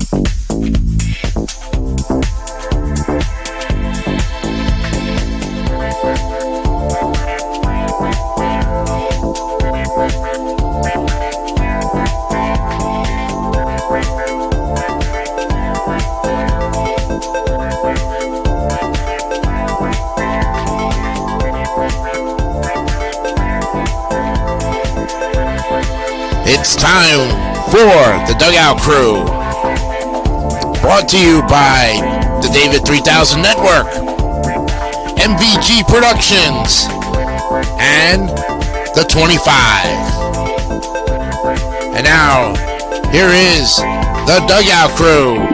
It's time for the Dugout Crew. Brought to you by the David 3000 Network, MVG Productions, and the 25. And now, here is the Dugout Crew.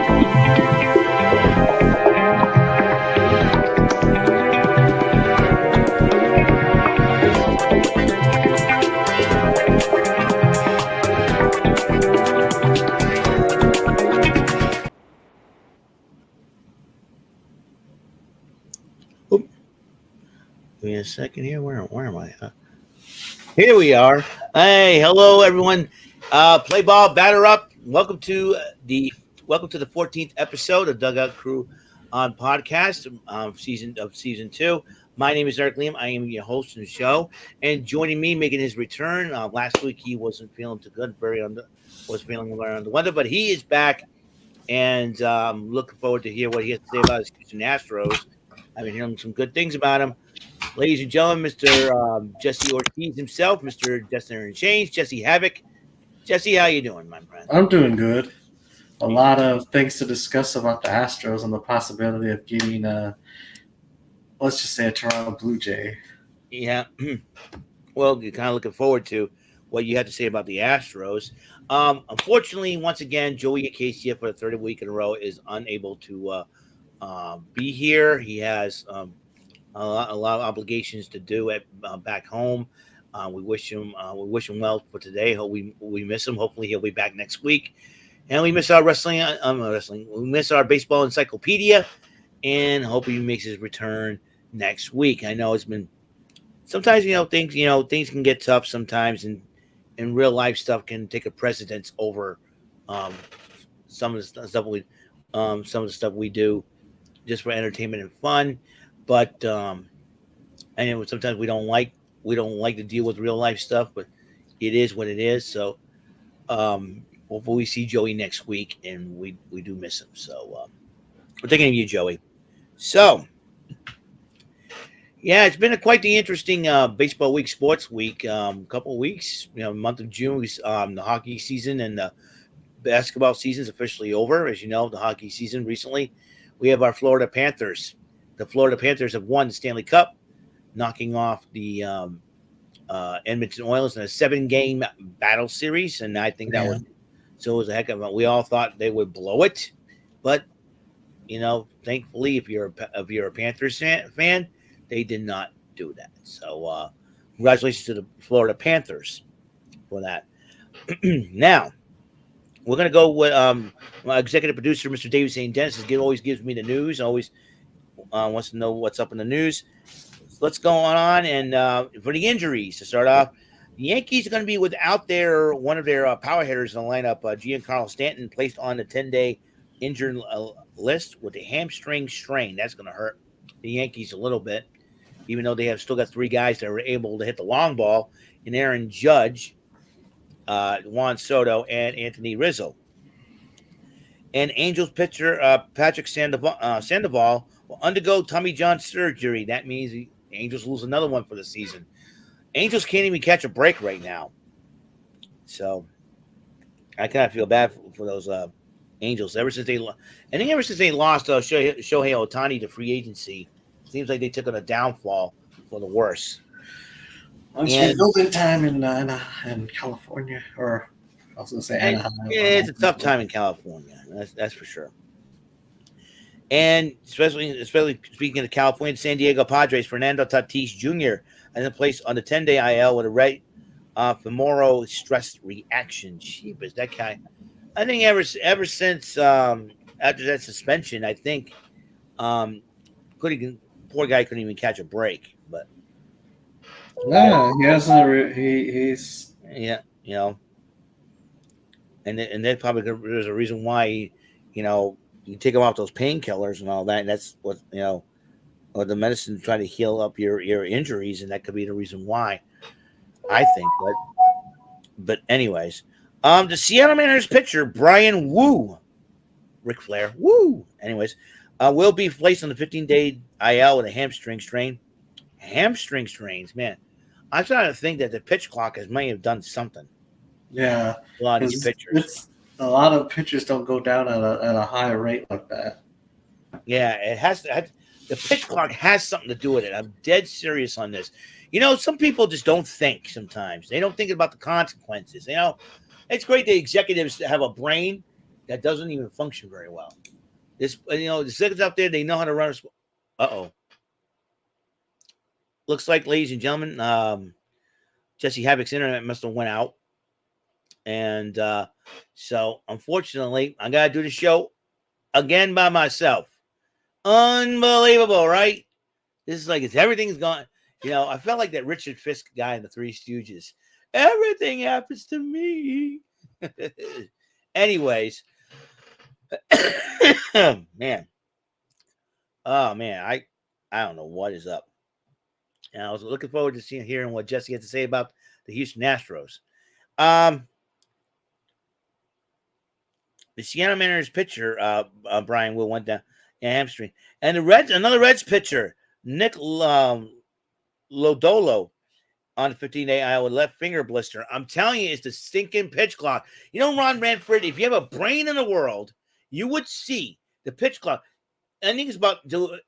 Give me a second here. Where am I? Here we are. Hey, hello everyone. Play ball, batter up. Welcome to the 14th episode of Dugout Crew on podcast season 2. My name is Eric Liam. I am your host of the show, and joining me, making his return. Last week he wasn't feeling too good, was feeling very under the weather, but he is back, and looking forward to hear what he has to say about his Houston Astros. I've been hearing some good things about him. Ladies and gentlemen, Mr. Jesse Ortiz himself, Mr. Destiny and Change, Jesse Havoc. Jesse, how you doing, my friend? I'm doing good. A lot of things to discuss about the Astros and the possibility of getting let's just say a Toronto Blue Jay. Yeah. Well, you're kind of looking forward to what you had to say about the Astros. Unfortunately, once again, Joey Acacia for the third week in a row is unable to be here. He has a lot of obligations to do at back home. We wish him well for today. We miss him. Hopefully he'll be back next week. And we miss our wrestling. We miss our baseball encyclopedia, and hope he makes his return next week. I know it's been sometimes things can get tough sometimes, and real life stuff can take a precedence over some of the stuff we do just for entertainment and fun. But and sometimes we don't like to deal with real life stuff, but it is what it is. So hopefully we see Joey next week, and we do miss him. So we're thinking of you, Joey. So yeah, it's been quite the interesting baseball week, sports week. Couple of weeks, month of June, the hockey season and the basketball season is officially over. As you know, the hockey season recently, we have our Florida Panthers. The Florida Panthers have won the Stanley Cup, knocking off the Edmonton Oilers in a 7-game battle series, and I think that was a heck of a. We all thought they would blow it, but thankfully, if you're a Panthers fan, they did not do that. So congratulations to the Florida Panthers for that. Now we're gonna go with my executive producer, Mr. David St. Dennis. Always gives me the news. Always wants to know what's up in the news. So let's go on. And for the injuries to start off, the Yankees are going to be without one of their power hitters in the lineup, Giancarlo Stanton, placed on the 10-day injured list with a hamstring strain. That's going to hurt the Yankees a little bit, even though they have still got 3 guys that are able to hit the long ball, in Aaron Judge, Juan Soto, and Anthony Rizzo. And Angels pitcher Patrick Sandoval will undergo Tommy John surgery. That means the Angels lose another one for the season. Angels can't even catch a break right now. So I kind of feel bad for those Angels. Ever since they lost Shohei Ohtani to free agency, seems like they took on a downfall for the worse. It's building time in California, or I was going to say Anaheim. Yeah, it's a tough time in California. That's for sure. And especially speaking of California, San Diego Padres, Fernando Tatis Jr. has been placed on the 10-day IL with a right femoral stress reaction. Jeepers, that guy. I think ever since after that suspension, I think poor guy couldn't even catch a break. But yeah, he hasn't. He's and then probably there's a reason why you take them off those painkillers and all that. And that's what or the medicine trying to heal up your injuries, and that could be the reason why. I think, but anyways, the Seattle Mariners pitcher Brian Wu, Ric Flair, Woo. Anyways, will be placed on the 15-day IL with a hamstring strain. Hamstring strains, man. I'm trying to think that the pitch clock may have done something. Yeah, A lot of these pitchers. It's a lot of pitchers don't go down at a high rate like that. Yeah, it has to. The pitch clock has something to do with it. I'm dead serious on this. Some people just don't think sometimes. They don't think about the consequences. It's great the executives have a brain that doesn't even function very well. The executives out there, they know how to run a looks like, ladies and gentlemen, Jesse Havoc's internet must have went out. And so, unfortunately, I got to do the show again by myself. Unbelievable, right? This is like everything's gone. I felt like that Richard Fisk guy in the Three Stooges. Everything happens to me. Anyways, man. Oh man, I don't know what is up. And I was looking forward to hearing what Jesse had to say about the Houston Astros. The Seattle Mariners pitcher, Brian Will, went down hamstring. And another Reds pitcher, Nick Lodolo, on the 15-day IL with left finger blister. I'm telling you, it's the stinking pitch clock. Ron Ranford, if you have a brain in the world, you would see the pitch clock. I think it's about the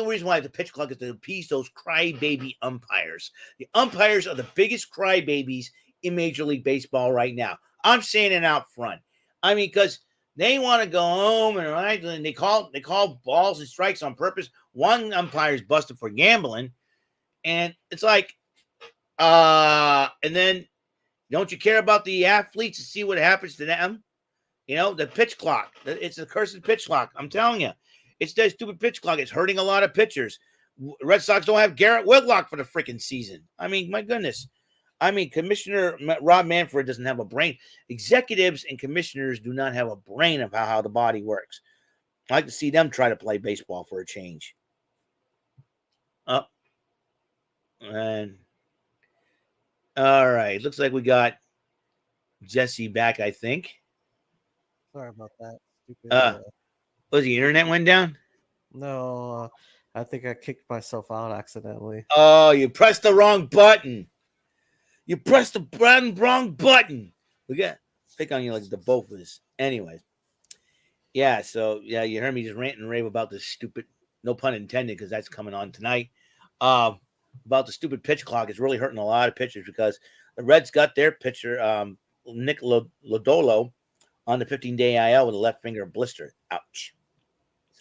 reason why the pitch clock is to appease those crybaby umpires. The umpires are the biggest crybabies in Major League Baseball right now. I'm saying it out front. Because they want to go home and they call balls and strikes on purpose. One umpire's busted for gambling, and it's like, and then don't you care about the athletes to see what happens to them? The pitch clock. It's a cursed pitch clock. I'm telling you, it's that stupid pitch clock. It's hurting a lot of pitchers. Red Sox don't have Garrett Whitlock for the freaking season. My goodness. Commissioner Rob Manfred doesn't have a brain. Executives and commissioners do not have a brain of how the body works. I like to see them try to play baseball for a change. And all right. Looks like we got Jesse back, I think. Sorry about that. Stupid. Was the internet went down? No, I think I kicked myself out accidentally. Oh, you pressed the wrong button. You pressed the wrong button. We got pick on you like the both of us. Anyways. Yeah, so you heard me just rant and rave about this stupid, no pun intended, because that's coming on tonight. About the stupid pitch clock. It's really hurting a lot of pitchers because the Reds got their pitcher, Nick Lodolo, on the 15-day IL with a left finger blister. Ouch.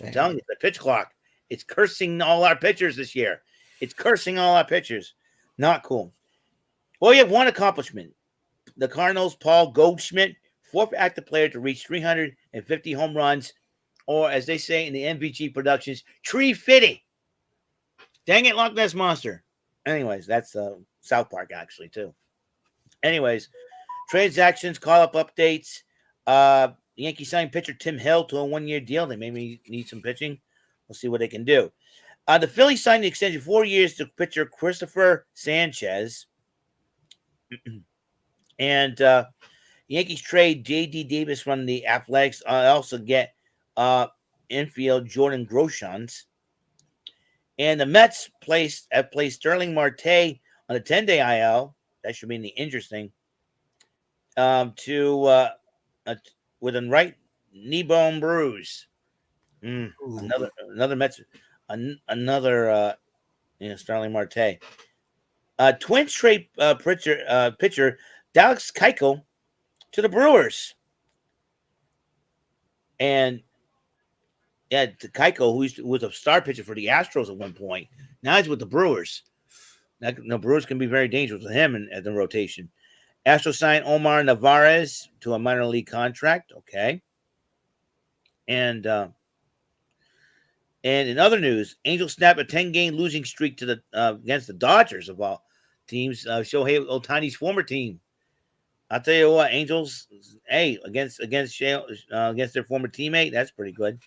I'm telling you, the pitch clock. It's cursing all our pitchers this year. It's cursing all our pitchers. Not cool. Well, you have one accomplishment. The Cardinals' Paul Goldschmidt, fourth active player to reach 350 home runs, or as they say in the MVG Productions, tree fitty. Dang it, Loch Ness Monster. Anyways, that's South Park actually too. Anyways, transactions, call-up updates. Yankees signed pitcher Tim Hill to a 1-year deal. They maybe need some pitching. We'll see what they can do. The Phillies signed the extension 4 years to pitcher Christopher Sanchez. And Yankees trade J.D. Davis from the Athletics. Also get infield Jordan Groshans. And the Mets have placed Sterling Marte on a 10-day IL. That should be interesting. With a right knee bone bruise. Another Mets. Another Sterling Marte. Twins trade pitcher Dallas Keuchel to the Brewers. And Keuchel, who was a star pitcher for the Astros at one point, now he's with the Brewers. The Brewers can be very dangerous with him in the rotation. Astros signed Omar Narvaez to a minor league contract. Okay. And in other news, Angels snap a 10-game losing streak against the Dodgers of all teams. Shohei Ohtani's former team. I'll tell you what, Angels, hey, against their former teammate, that's pretty good.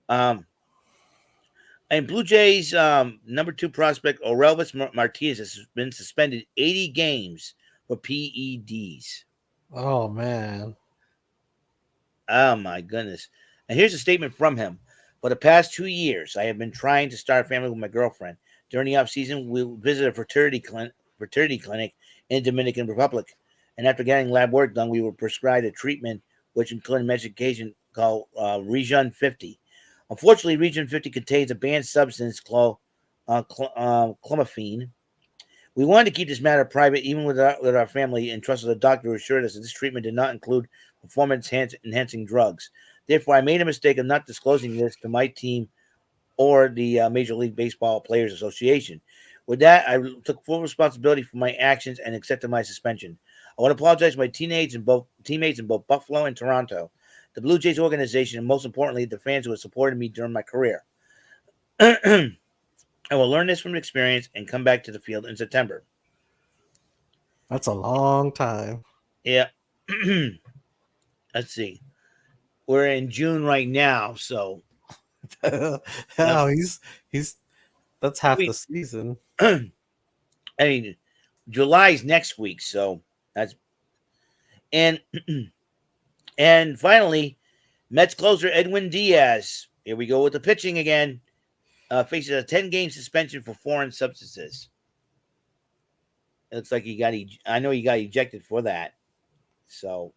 And Blue Jays number 2 prospect Orelvis Martinez has been suspended 80 games for PEDs. Oh man. Oh my goodness! And here's a statement from him: for the past 2 years, I have been trying to start a family with my girlfriend. During the off season, we visit a fertility clinic in the Dominican Republic, and after getting lab work done, we were prescribed a treatment which included medication called Region 50. Unfortunately, Region 50 contains a banned substance called clomiphene. We wanted to keep this matter private, even with our family, and trusted the doctor who assured us that this treatment did not include performance-enhancing drugs. Therefore, I made a mistake of not disclosing this to my team or the Major League Baseball Players Association. With that, I took full responsibility for my actions and accepted my suspension. I want to apologize to my teammates in both Buffalo and Toronto, the Blue Jays organization, and most importantly, the fans who have supported me during my career. I will learn this from experience and come back to the field in September. That's a long time. Yeah. Let's see. We're in June right now, so Oh, he's that's half the season. I mean, July's next week, so that's and finally, Mets closer Edwin Diaz. Here we go with the pitching again. Faces a 10-game suspension for foreign substances. It looks like I know he got ejected for that. So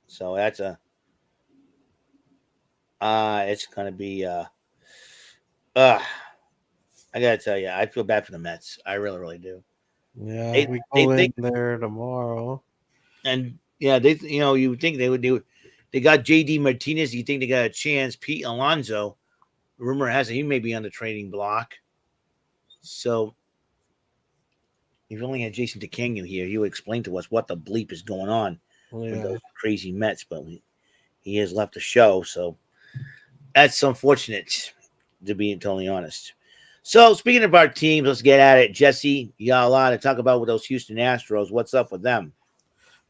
so that's it's gonna be I gotta tell you, I feel bad for the Mets. I really, really do. Yeah, we go in there tomorrow. And yeah, you would think they would do. They got JD Martinez. You think they got a chance? Pete Alonso, rumor has it he may be on the trading block. So if you only had Jason DeCanio here, he would explain to us what the bleep is going on with those crazy Mets. But he has left the show, so that's unfortunate, to be totally honest. So speaking of our teams, let's get at it. Jesse, you got a lot to talk about with those Houston Astros. What's up with them?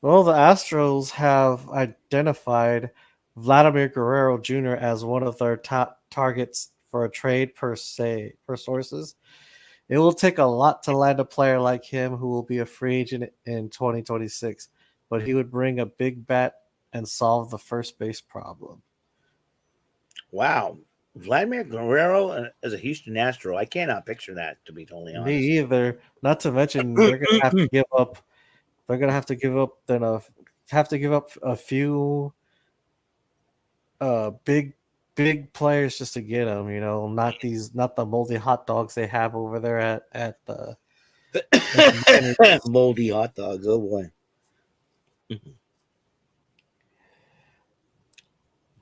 Well, the Astros have identified Vladimir Guerrero Jr. as one of their top targets for a trade per sources. It will take a lot to land a player like him who will be a free agent in 2026, but he would bring a big bat and solve the first base problem. Wow. Vladimir Guerrero as a Houston Astro. I cannot picture that, to be totally honest. Me either. Not to mention they're gonna have to give up. They're gonna have to give up a few big players just to get them. You know, not the moldy hot dogs they have over there at the moldy hot dogs. Oh boy.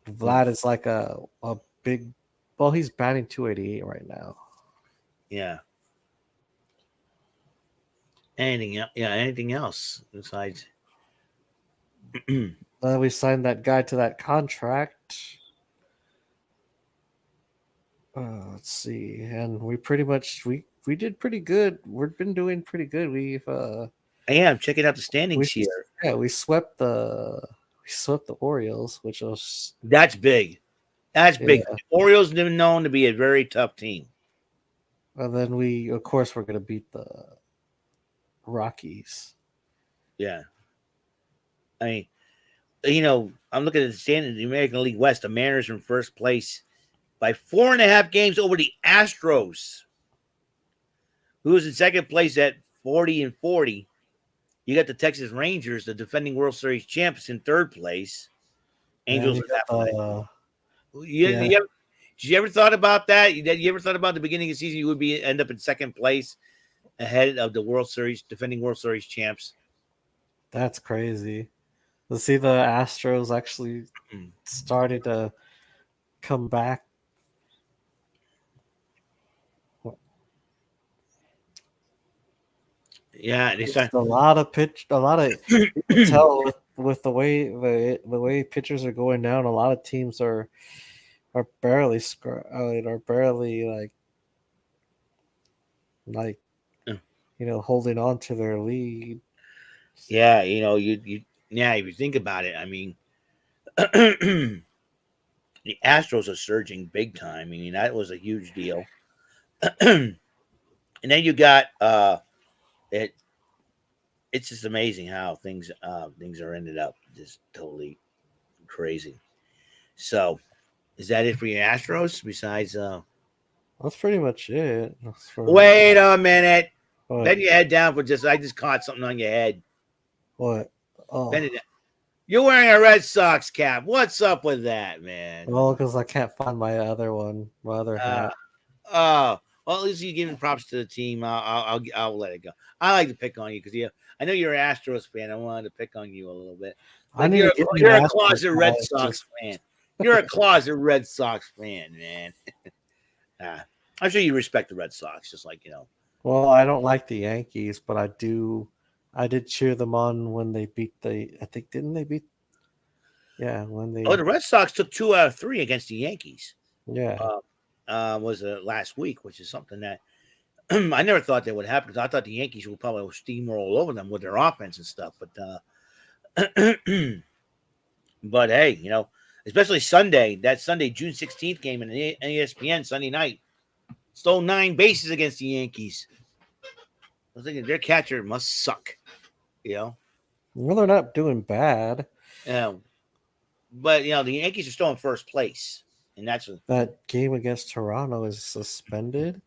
Vlad is like a big. Well, he's batting 288 right now. Yeah. Anything else besides? We signed that guy to that contract. Let's see, and we pretty much we did pretty good. We've been doing pretty good. I'm checking out the standings here. Yeah, we swept the Orioles, which was that's big. That's big. The Orioles have been known to be a very tough team. And then we're going to beat the Rockies. Yeah. I mean, I'm looking at the standings of the American League West. The Mariners are in first place by 4.5 games over the Astros, who is in second place at 40-40. You got the Texas Rangers, the defending World Series champs, in third place. Angels in that place. Did you ever thought about that? You ever thought about the beginning of the season you would end up in second place ahead of the defending World Series champs? That's crazy. To see the Astros actually started to come back. Yeah, a lot of tell with the way pitchers are going down. A lot of teams are are barely are barely like Yeah. holding on to their lead. Yeah, yeah, if you think about it, I mean, the Astros are surging big time. I mean, that was a huge deal. And then you got it. It's just amazing how things are ended up just totally crazy. So, is that it for your Astros? Besides, That's pretty much it. wait a minute. What? Bend your head down for just. I just caught something on your head. What? Oh, Bend it down. You're wearing a Red Sox cap. What's up with that, man? well, because I can't find my other one, my other Uh, hat. oh, well, at least you're giving props to the team. I'll let it go. I like to pick on you because I know you're an Astros fan. I wanted to pick on you a little bit, I but need to get me you're an a Astros closet Red hat. Sox fan. You're a closet Red Sox fan, man. I'm sure you respect the Red Sox, just like Well, I don't like the Yankees, but I do. I did cheer them on when they beat the. I think didn't they beat? Yeah, when Oh, they. the Red Sox took 2 out of 3 against the Yankees. Yeah, Was last week, which is something that I never thought that would happen because I thought the Yankees would probably steamroll over them with their offense and stuff. But but hey, especially Sunday, that Sunday, June 16th game in the ESPN Sunday night, stole 9 bases against the Yankees. I was thinking their catcher must suck, you know. well, they're not doing bad. But the Yankees are still in first place, and that's That game against Toronto is suspended.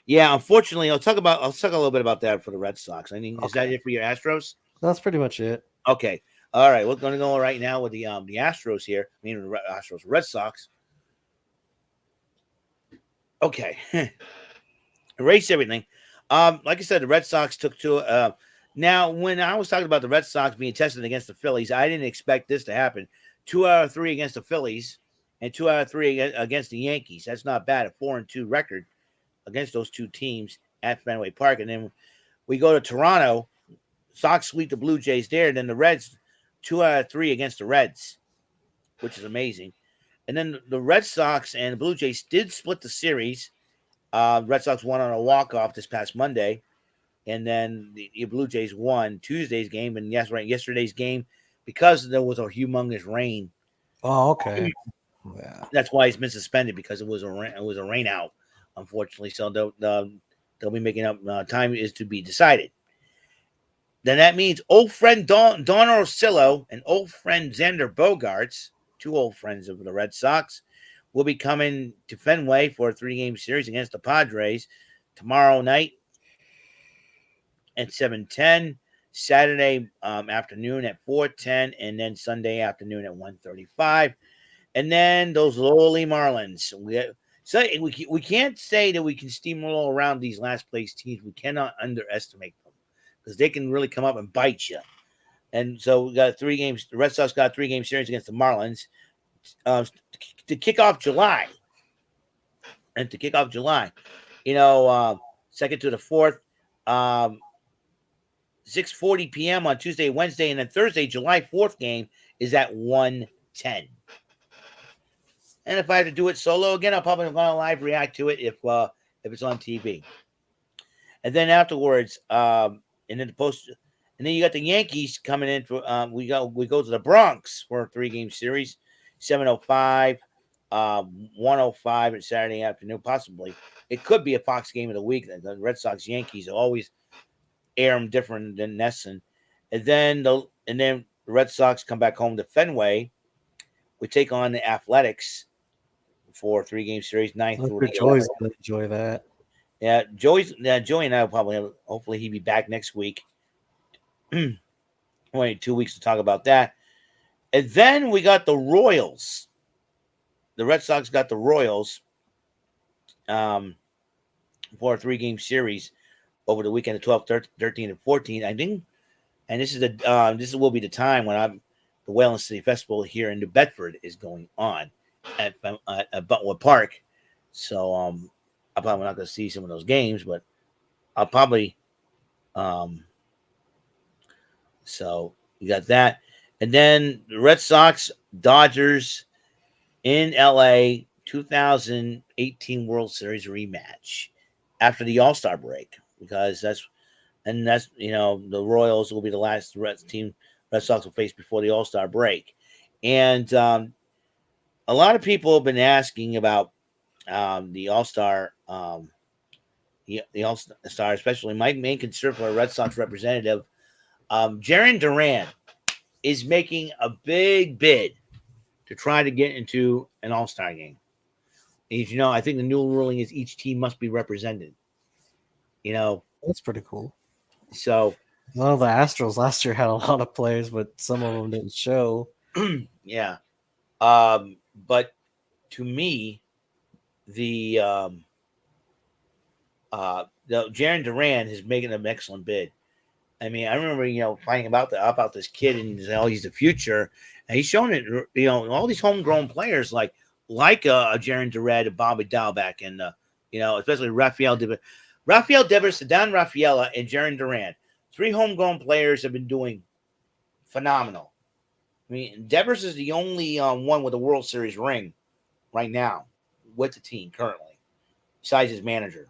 yeah. Unfortunately, I'll talk a little bit about that for the Red Sox. I mean, is that Okay, it for your Astros? that's pretty much it. Okay, all right. We're going to go right now with the Astros here. I mean, the Astros, Red Sox. Okay, erase everything. Like I said, the Red Sox took 2. Now, when I was talking about the Red Sox being tested against the Phillies, I didn't expect this to happen. 2 out of 3 against the Phillies, and 2 out of 3 against the Yankees. That's not bad. A 4-2 record against those 2 teams at Fenway Park. And then we go to Toronto. Sox sweep the Blue Jays there. And then the Reds, 2 out of 3 against the Reds, which is amazing. And then the Red Sox and the Blue Jays did split the series. Red Sox won on a walk-off this past Monday. And then the Blue Jays won Tuesday's game. And yesterday's game, because there was a humongous rain. Oh, okay. Yeah. That's why he's been suspended, because it was a rain out, unfortunately. So they'll be making up. Time is to be decided. Then that means old friend Don Orsillo and old friend Xander Bogaerts, 2 old friends of the Red Sox, will be coming to Fenway for a 3-game series against the Padres tomorrow night at 7:10, Saturday afternoon at 4:10, and then Sunday afternoon at 1:35. And then those lowly Marlins. We can't say that we can steamroll around these last place teams. We cannot underestimate them, because they can really come up and bite you. And so we got 3 games. The Red Sox got a 3-game series against the Marlins to kick off July. And to kick off July, 2nd to the 4th, 6:40 p.m. on Tuesday, Wednesday, and then Thursday, July 4th game is at 1:10. And if I have to do it solo again, I'll probably want to live react to it if it's on TV. And then afterwards, and then and then you got the Yankees coming in for we go to the Bronx for a 3-game series, 7:05, 1:05 at Saturday afternoon. Possibly it could be a Fox game of the week. The Red Sox Yankees always air them different than Nesson. And then the Red Sox come back home to Fenway. We take on the Athletics for a 3-game series, 9th through Joey's gonna enjoy that. Yeah, Joey and I will probably hopefully he'll be back next week. Only 2 weeks to talk about that. And then we got the Royals. The Red Sox got the Royals for a 3-game series over the weekend of 12, 13, and 14. I think, and this will be the time when the Whalen City Festival here in New Bedford is going on at Butler Park. So I'm probably not going to see some of those games, but I'll probably so you got that. And then the Red Sox, Dodgers in LA 2018 World Series rematch after the All-Star break, because that's the Royals will be the last Red Sox will face before the All-Star break. And a lot of people have been asking about the All-Star, the All-Star, especially my main concern for a Red Sox representative, Jaron Duran is making a big bid to try to get into an All-Star game. As you know, I think the new ruling is each team must be represented. That's pretty cool. So Well, the Astros last year had a lot of players, but some of them didn't show. yeah. But to me, the Jaron Duran is making an excellent bid. I mean, I remember finding about this kid and he's the future, and he's shown it. All these homegrown players like Jaron Duran and Bobby Dalbec, and especially Rafael Devers, Sedan Rafaela, and Jaron Duran. 3 homegrown players have been doing phenomenal. I mean, Devers is the only one with a World Series ring right now with the team currently, besides his manager,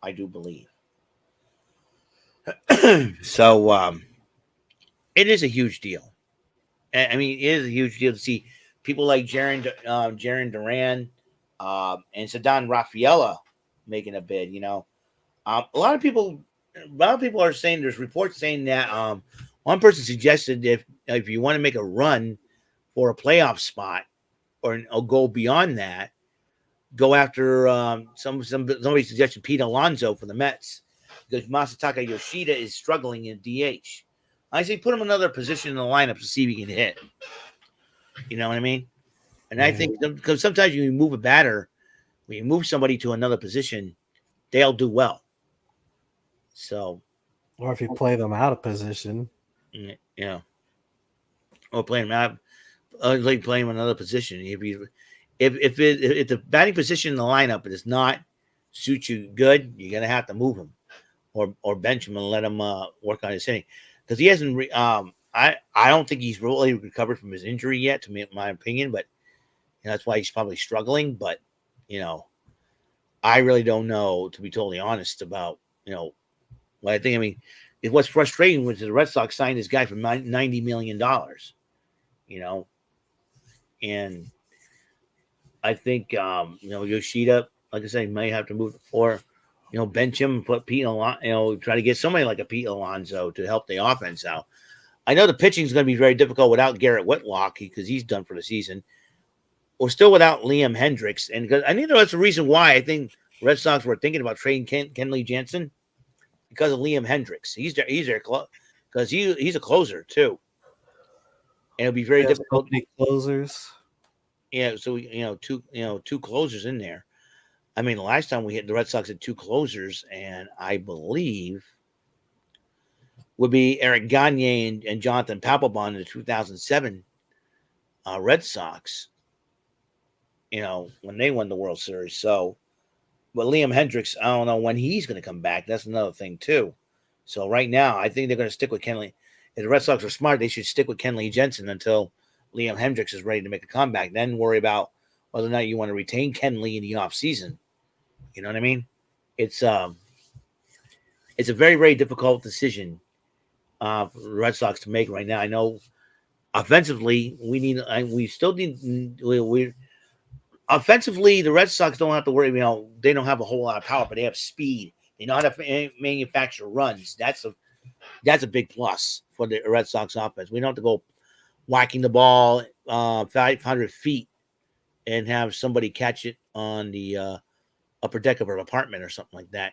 I do believe. So it is a huge deal. I mean, it is a huge deal to see people like Jaron Duran and Sedan Rafaela making a bid. A lot of people are saying, there's reports saying that one person suggested if you want to make a run for a playoff spot or go beyond that, go after somebody suggested Pete Alonso for the Mets, because Masataka Yoshida is struggling in DH. I say put him in another position in the lineup to see if he can hit. You know what I mean? And I think because sometimes you move a batter, when you move somebody to another position, they'll do well. So, or if you play them out of position, or play them out, like playing another position. If the batting position in the lineup does not suit you good, you're gonna have to move him, or bench him and let him work on his hitting, because he hasn't. I don't think he's really recovered from his injury yet, to me, my opinion. But that's why he's probably struggling. But I really don't know, to be totally honest, about what I think. I mean, what's frustrating was the Red Sox signed this guy for $90 million. And I think Yoshida, like I say, may have to move, or bench him and put Pete Alonso, try to get somebody like a Pete Alonso to help the offense out. I know the pitching is going to be very difficult without Garrett Whitlock, because he's done for the season. We're still without Liam Hendricks, and because I think that's the reason why I think Red Sox were thinking about trading Kenley Jansen, because of Liam Hendricks. He's there because he's a closer too, and it'll be very difficult. Closers. Yeah, so two closers in there. I mean, the last time we hit the Red Sox had 2 closers, and I believe would be Eric Gagne and Jonathan Papelbon in the 2007 Red Sox. When they won the World Series. So, but Liam Hendricks, I don't know when he's going to come back. That's another thing too. So right now, I think they're going to stick with Kenley. If the Red Sox are smart, they should stick with Kenley Jensen until Liam Hendricks is ready to make a comeback. Then worry about whether or not you want to retain Kenley in the off season. You know what I mean? It's a very, very difficult decision for the Red Sox to make right now. I know offensively, offensively, the Red Sox don't have to worry. They don't have a whole lot of power, but they have speed. They know how to manufacture runs. That's a big plus for the Red Sox offense. We don't have to go whacking the ball 500 feet and have somebody catch it on the upper deck of an apartment or something like that.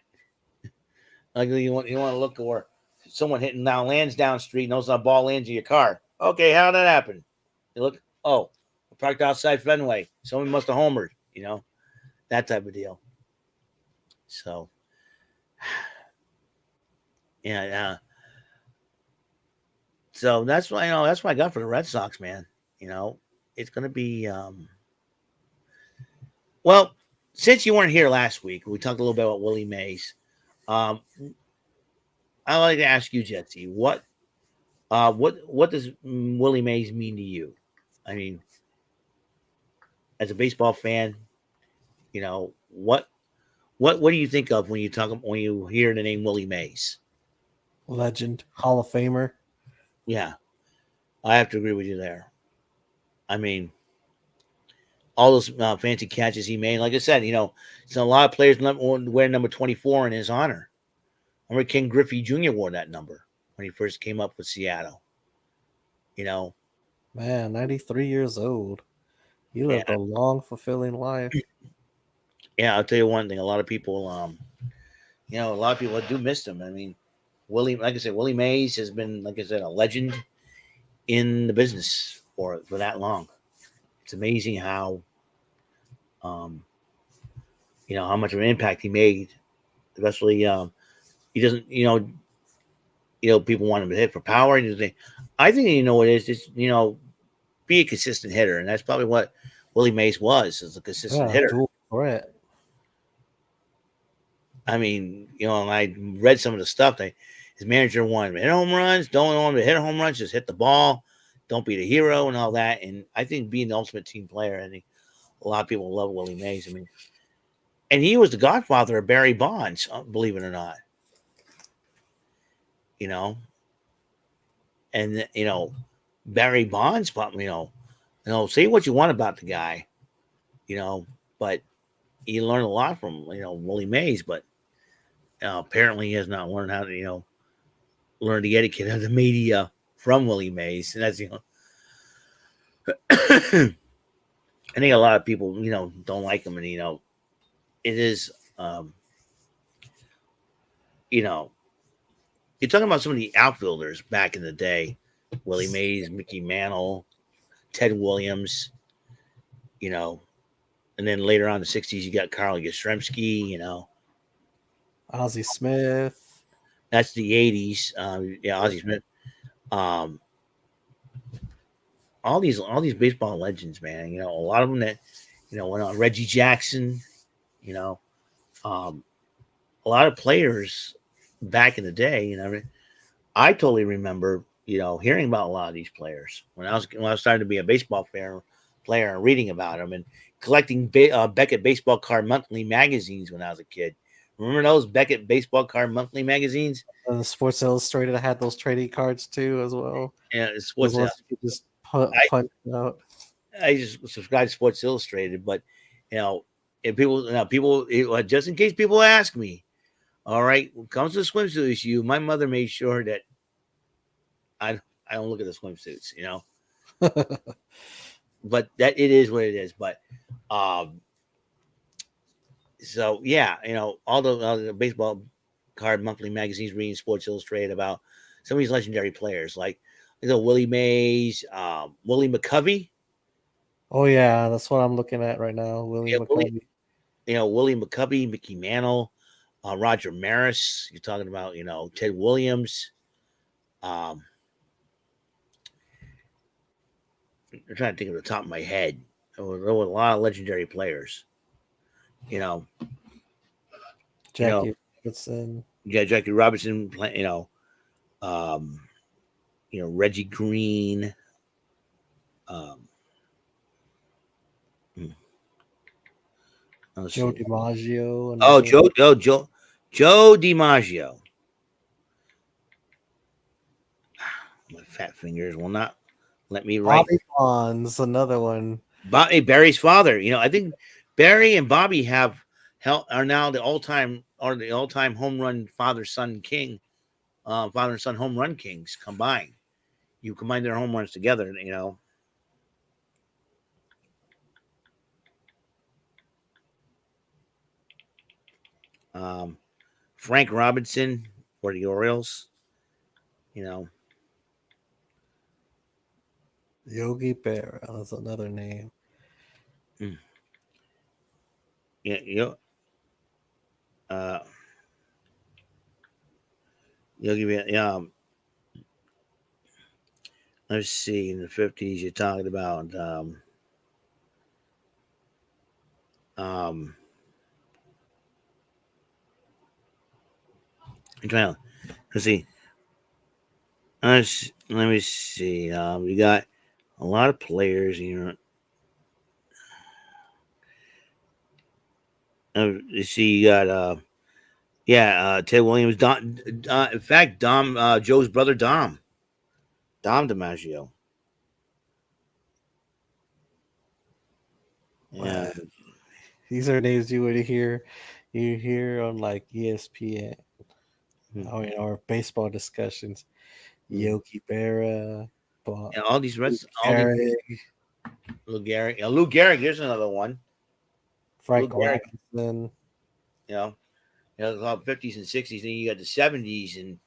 Like you want to look where someone lands down the street, knows the ball lands in your car. Okay, how did that happen? You look, parked outside Fenway. Someone must have homered, that type of deal. So, yeah. So that's why that's what I got for the Red Sox, man. It's going to be. Well, since you weren't here last week, we talked a little bit about Willie Mays. I'd like to ask you, Jetsy, what does Willie Mays mean to you? I mean, as a baseball fan, You know, what do you think of when you hear the name Willie Mays? Legend, Hall of Famer. Yeah, I have to agree with you there. I mean, all those fancy catches he made. Like I said, so a lot of players wear number 24 in his honor. I remember Ken Griffey Jr. wore that number when he first came up with Seattle. You know, Man, 93 years old. He and lived a long, fulfilling life. yeah, I'll tell you one thing. A lot of people do miss him. I mean, like I said, Willie Mays has been, like I said, a legend in the business for that long. It's amazing um, how much of an impact he made. Especially, he doesn't, people want him to hit for power. I think what it is, just be a consistent hitter, and that's probably what Willie Mays is a consistent Yeah, hitter. dual threat. I mean, I read some of the stuff that his manager wanted him to hit home runs. Don't want him to hit home runs, just hit the ball. Don't be the hero and all that. And I think being the ultimate team player, I think a lot of people love Willie Mays. I mean, and he was the godfather of Barry Bonds, believe it or not. You know, and Barry Bonds, say what you want about the guy, but you learn a lot from Willie Mays, but apparently he has not learned how to learn the etiquette of the media from Willie Mays, and that's I think a lot of people don't like him, and it is you're talking about some of the outfielders back in the day, Willie Mays, Mickey Mantle, Ted Williams, and then later on in the 60s you got Carl Yastrzemski, Ozzie Smith. that's the 80s. Ozzie Smith. All these baseball legends, man. A lot of them that went on. Reggie Jackson, you know, um, a lot of players back in the day. I totally remember hearing about a lot of these players when I was starting to be a baseball player and reading about them and collecting Beckett Baseball Card Monthly magazines when I was a kid. Remember those Beckett Baseball Card Monthly magazines? Sports Illustrated had those trading cards too, as well. Yeah, it's Those what's ones you could just punch out. I just subscribe to Sports Illustrated, but if just in case people ask me, all right, when it comes to the swimsuit issue, my mother made sure that I don't look at the swimsuits, but that it is what it is. But so yeah, all the baseball card monthly magazines reading Sports Illustrated about some of these legendary players like Willie Mays, Willie McCovey. Oh yeah, that's what I'm looking at right now. Willie McCovey. Willie McCovey, Mickey Mantle, Roger Maris. You're talking about Ted Williams. I'm trying to think of the top of my head. There were a lot of legendary players. Jackie Robinson. Yeah, Jackie Robinson. Reggie Green. Joe DiMaggio. Joe DiMaggio. My fat fingers will not let me write. Bobby Bonds, another one. Barry's father. I think Barry and Bobby are now the all-time home run father and son home run kings combined. You combine their home runs together, Frank Robinson for the Orioles. Yogi Berra, that's another name. Yeah. Yogi Berra. Yeah. Let's see. In the 50s, you're talking about. I'm trying to see. Let me see. We got a lot of players. You see, you got Ted Williams. In fact, Joe's brother Dom DiMaggio. Yeah, Wow. These are names you would hear, you hear on like ESPN, or baseball discussions. Mhm. Yogi Berra, Bob, Yeah, all these Reds, all these Gehrig, Lou Gehrig. Lou Gehrig, here's another one. Lou Frank Gehrig, Robinson. you know, about 50s and 60s. Then you got the 70s, and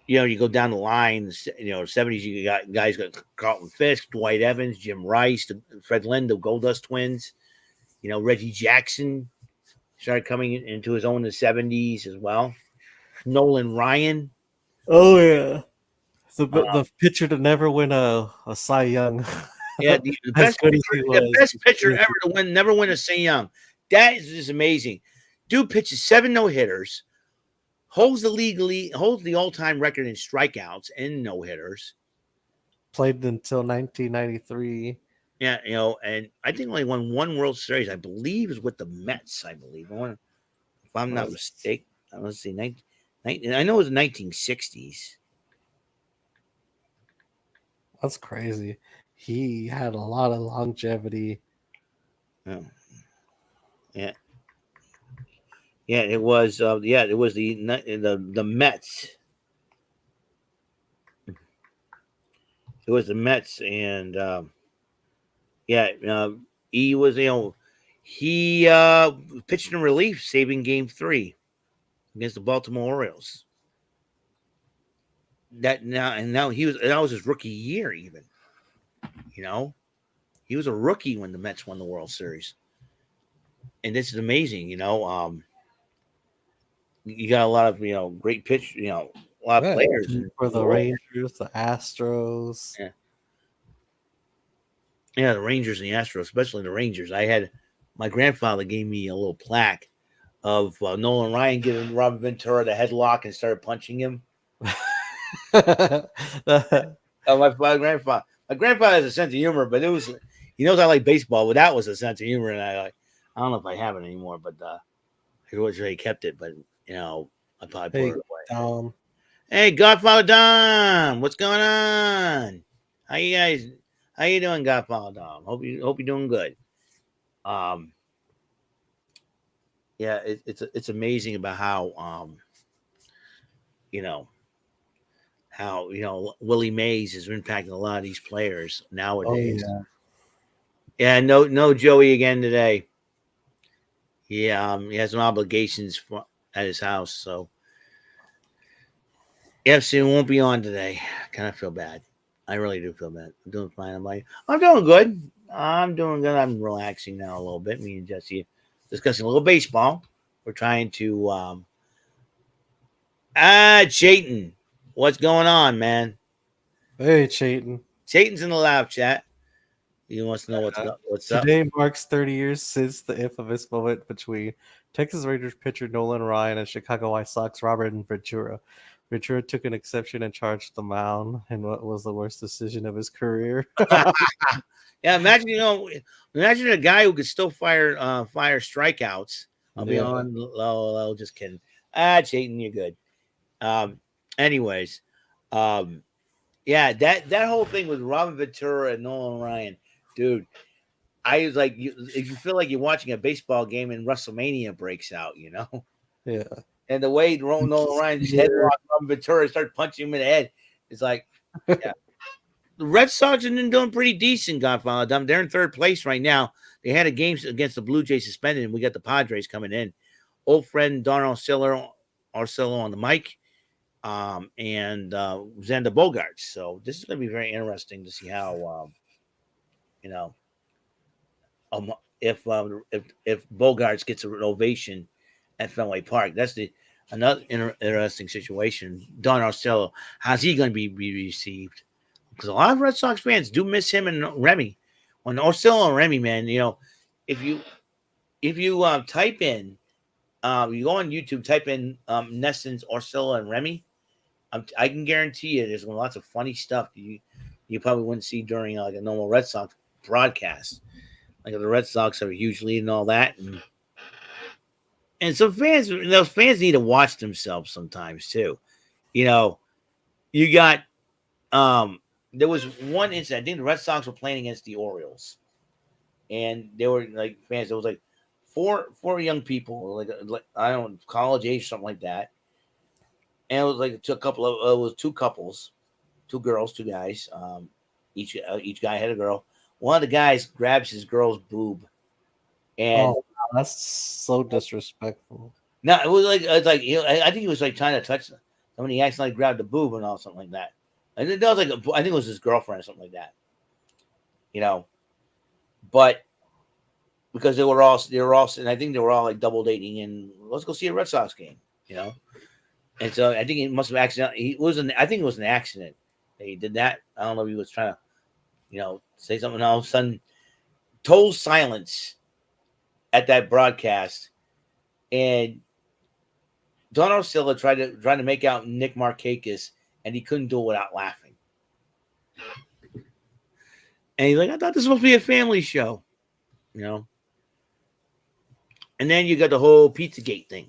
you go down the line. 70s, you got guys got Carlton Fisk, Dwight Evans, Jim Rice, Fred Lynn, the Goldust twins. Reggie Jackson started coming into his own in the 70s as well. Nolan Ryan. Oh yeah, Uh, the pitcher to never win a Cy Young. yeah, the As best good as pitcher, he the was. best pitcher ever to never win a Cy Young. That is just amazing. Dude pitches 7 no-hitters, holds the all-time record in strikeouts and no-hitters. Played until 1993. Yeah, and I think only won one World Series. I believe is with the Mets. I believe, if I'm not mistaken. Let's see, I know it was the 1960s. That's crazy. He had a lot of longevity. Yeah, yeah, yeah. It was. It was the Mets. It was the Mets, and he was. He pitched in relief, saving Game 3 against the Baltimore Orioles. That was his rookie year. Even he was a rookie when the Mets won the World Series, and this is amazing. You got a lot of great pitch. A lot of players For the Rangers, the Astros. Yeah, the Rangers and the Astros, especially the Rangers. My grandfather gave me a little plaque of Nolan Ryan giving Robin Ventura the headlock and started punching him. My grandfather has a sense of humor, but he knows I like baseball, but that was a sense of humor, and I don't know if I have it anymore, but I wish I kept it, but I probably put it away. Dom. Hey, Godfather Dom, what's going on? How you guys? How you doing, Godfather Dom? Hope you're doing good. Yeah, it's amazing about how how Willie Mays is impacting a lot of these players nowadays. Oh, yeah. No Joey again today. Yeah, he has some obligations at his house, so FC won't be on today. I kind of feel bad. I really do feel bad. I'm doing fine. I'm doing good. I'm relaxing now a little bit. Me and Jesse discussing a little baseball. We're trying to Chayton. What's going on, man? Hey, Chayton. Chayton's in the live chat. He wants to know what's up. Today marks 30 years since the infamous moment between Texas Rangers pitcher Nolan Ryan and Chicago White Sox Robert Ventura. Ventura took an exception and charged the mound in what was the worst decision of his career. Yeah, imagine a guy who could still fire strikeouts. I'll be on low, just kidding. Chayton, you're good. Anyways, yeah, that whole thing with Robin Ventura and Nolan Ryan, dude. I was like, you feel like you're watching a baseball game and WrestleMania breaks out, Yeah. And the way Nolan Ryan just headlocked Robin Ventura and started punching him in the head, it's like, yeah. The Red Sox have been doing pretty decent, Godfather. They're in third place right now. They had a game against the Blue Jays suspended, and we got the Padres coming in. Old friend Don Arcillo on the mic, and Xander Bogaerts. So this is going to be very interesting to see how, if Bogaerts gets an ovation at Fenway Park. That's another interesting situation. Don Arcillo, how's he going to be received? Because a lot of Red Sox fans do miss him and Remy. When Arcillo and Remy, man, if you type in, you go on YouTube, type in Nessens, Arcillo, and Remy, I can guarantee you there's lots of funny stuff you probably wouldn't see during like a normal Red Sox broadcast. Like the Red Sox have a huge lead and all that, and And some fans, those fans need to watch themselves sometimes too. You know, you got there was one incident. I think the Red Sox were playing against the Orioles, and they were like fans. There was like four young people, like I don't know, college age, something like that. And it was like to a couple of it was two couples, two girls, two guys. Each guy had a girl. One of the guys grabs his girl's boob, and Oh, that's so disrespectful. no, it was like I think he was like trying to touch them. When he accidentally grabbed the boob and all something like that. I think that was like I think it was his girlfriend or something like that. You know, but because they were all, and I think they were all like double dating and let's go see a Red Sox game. You know, and so I think he must have accidentally. I think it was an accident that he did that. I don't know if he was trying to, say something. All of a sudden, total silence at that broadcast, and Don Orsillo tried to make out Nick Markakis, and he couldn't do it without laughing. And he's like, I thought this was supposed to be a family show, you know. And then you got the whole Pizzagate thing,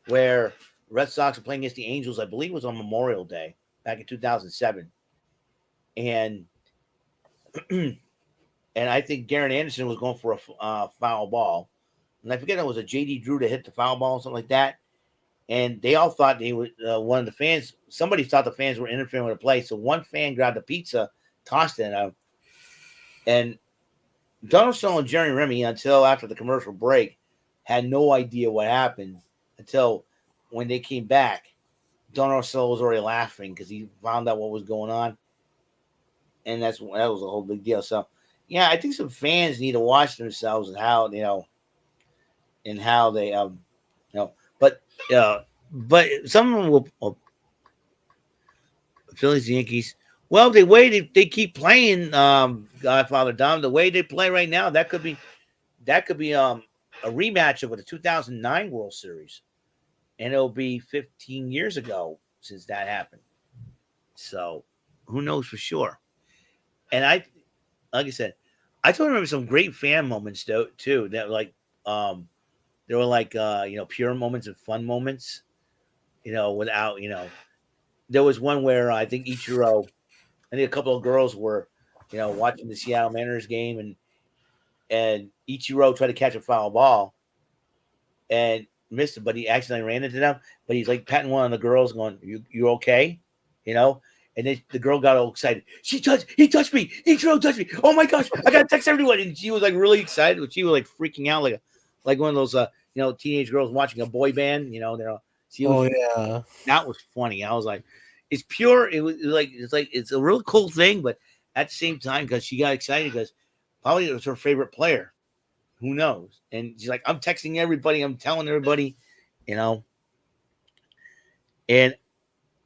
where Red Sox are playing against the Angels. I believe it was on Memorial Day back in 2007, and and I think Garrett Anderson was going for a foul ball, and I forget it was a JD Drew to hit the foul ball or something like that. And they all thought they were one of the fans. Somebody thought the fans were interfering with the play, so one fan grabbed a pizza, tossed it out, and Donald Stone and Jerry Remy, until after the commercial break, had no idea what happened until when they came back. Donald Stone was already laughing because he found out what was going on, and that was a whole big deal. So, yeah, I think some fans need to watch themselves and how they but some of them will. Phillies, Yankees. Well, they keep playing. Godfather Dom, the way they play right now, that could be a rematch of the 2009 World Series, and it'll be 15 years ago since that happened. So, who knows for sure? And like I said, I told remember some great fan moments though too. That they were like pure moments and fun moments. Without there was one where I think a couple of girls were, watching the Seattle Mariners game, and Ichiro tried to catch a foul ball and missed it, but he accidentally ran into them. But he's like patting one of the girls, going, "You okay?" And then the girl got all excited. He touched me. Ichiro touched me. Oh my gosh! I gotta text everyone. And she was like really excited, but she was like freaking out, like one of those teenage girls watching a boy band. Yeah. That was funny. I was like, it's pure. It's a real cool thing, but at the same time, because she got excited because probably it was her favorite player. Who knows? And she's like, I'm texting everybody. I'm telling everybody, And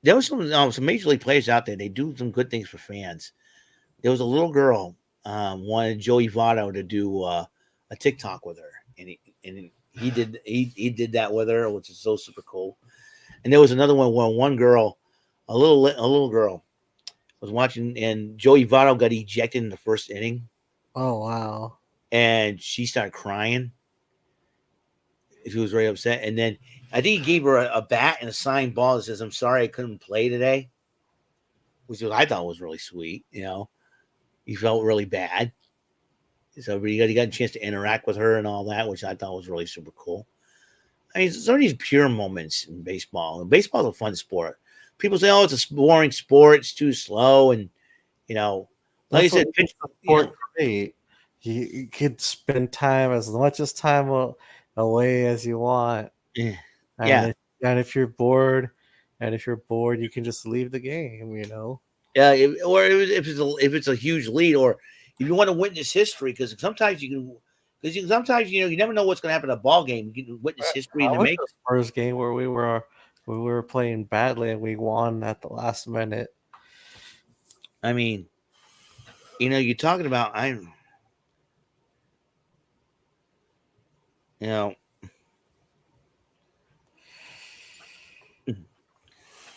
there was some major league players out there. They do some good things for fans. There was a little girl wanted Joey Votto to do a TikTok with her, and he did that with her, which is so super cool. And there was another one where one girl, a little girl, was watching, and Joey Votto got ejected in the first inning. Oh wow! And she started crying. She was very upset, and then I think he gave her a bat and a signed ball that says, "I'm sorry I couldn't play today," which I thought was really sweet. He felt really bad, so he got a chance to interact with her and all that, which I thought was really super cool. I mean, there's these pure moments in baseball. And baseball's a fun sport. People say, "Oh, it's a boring sport. It's too slow." And like I said, sport great. You could spend as much time away as you want. Yeah. And if you're bored, you can just leave the game. Yeah. If it's a huge lead, or if you want to witness history, because sometimes you never know what's going to happen in a ball game. You can witness history in the make. First game where we were playing badly and we won at the last minute. I mean, you're talking about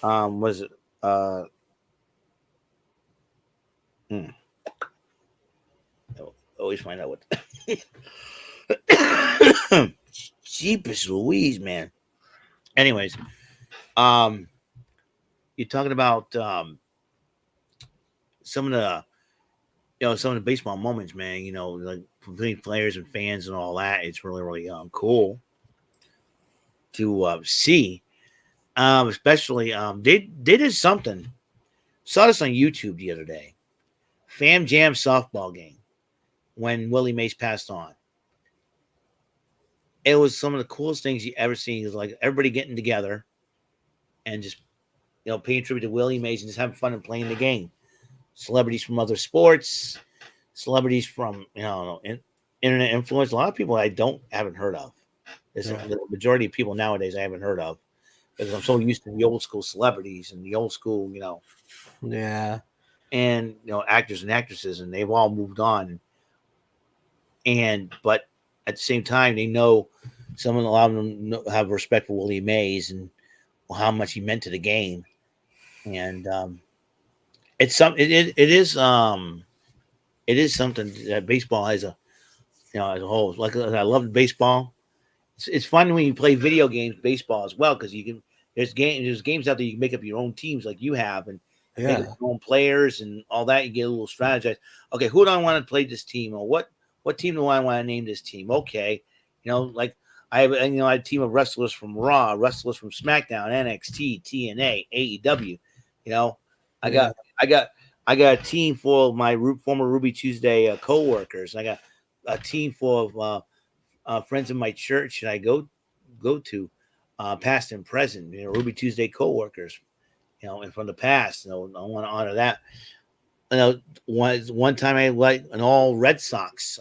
was it always find out what Jeepers Louise, man. Anyways, you're talking about some of the some of the baseball moments, man. Like between players and fans and all that. It's really really cool to see. Especially they did something. Saw this on YouTube the other day. Fam Jam softball game when Willie Mays passed on. It was some of the coolest things you ever seen. Is like everybody getting together and just paying tribute to Willie Mays and just having fun and playing the game. Celebrities from other sports, celebrities from internet influence. A lot of people I haven't heard of. There's the majority of people nowadays I haven't heard of because I'm so used to the old school celebrities and the old school, Yeah. and actors and actresses, and they've all moved on. But at the same time, they know a lot of them have respect for Willie Mays and how much he meant to the game, and it's it is something that baseball has as a whole. Like I love baseball. It's fun when you play video games, baseball as well, because there's games out there you can make up your own teams like you have and make up your own players and all that. You get a little strategize. Okay, who do I want to play this team, or what team do I want to name this team? Okay, like I have I had a team of wrestlers from Raw, wrestlers from SmackDown, NXT, TNA, AEW. I got a team full of my former Ruby Tuesday co-workers. I got a team full of friends of my church that I go to, past and present. Ruby Tuesday co-workers. And from the past. I want to honor that. One time I like an all Red Sox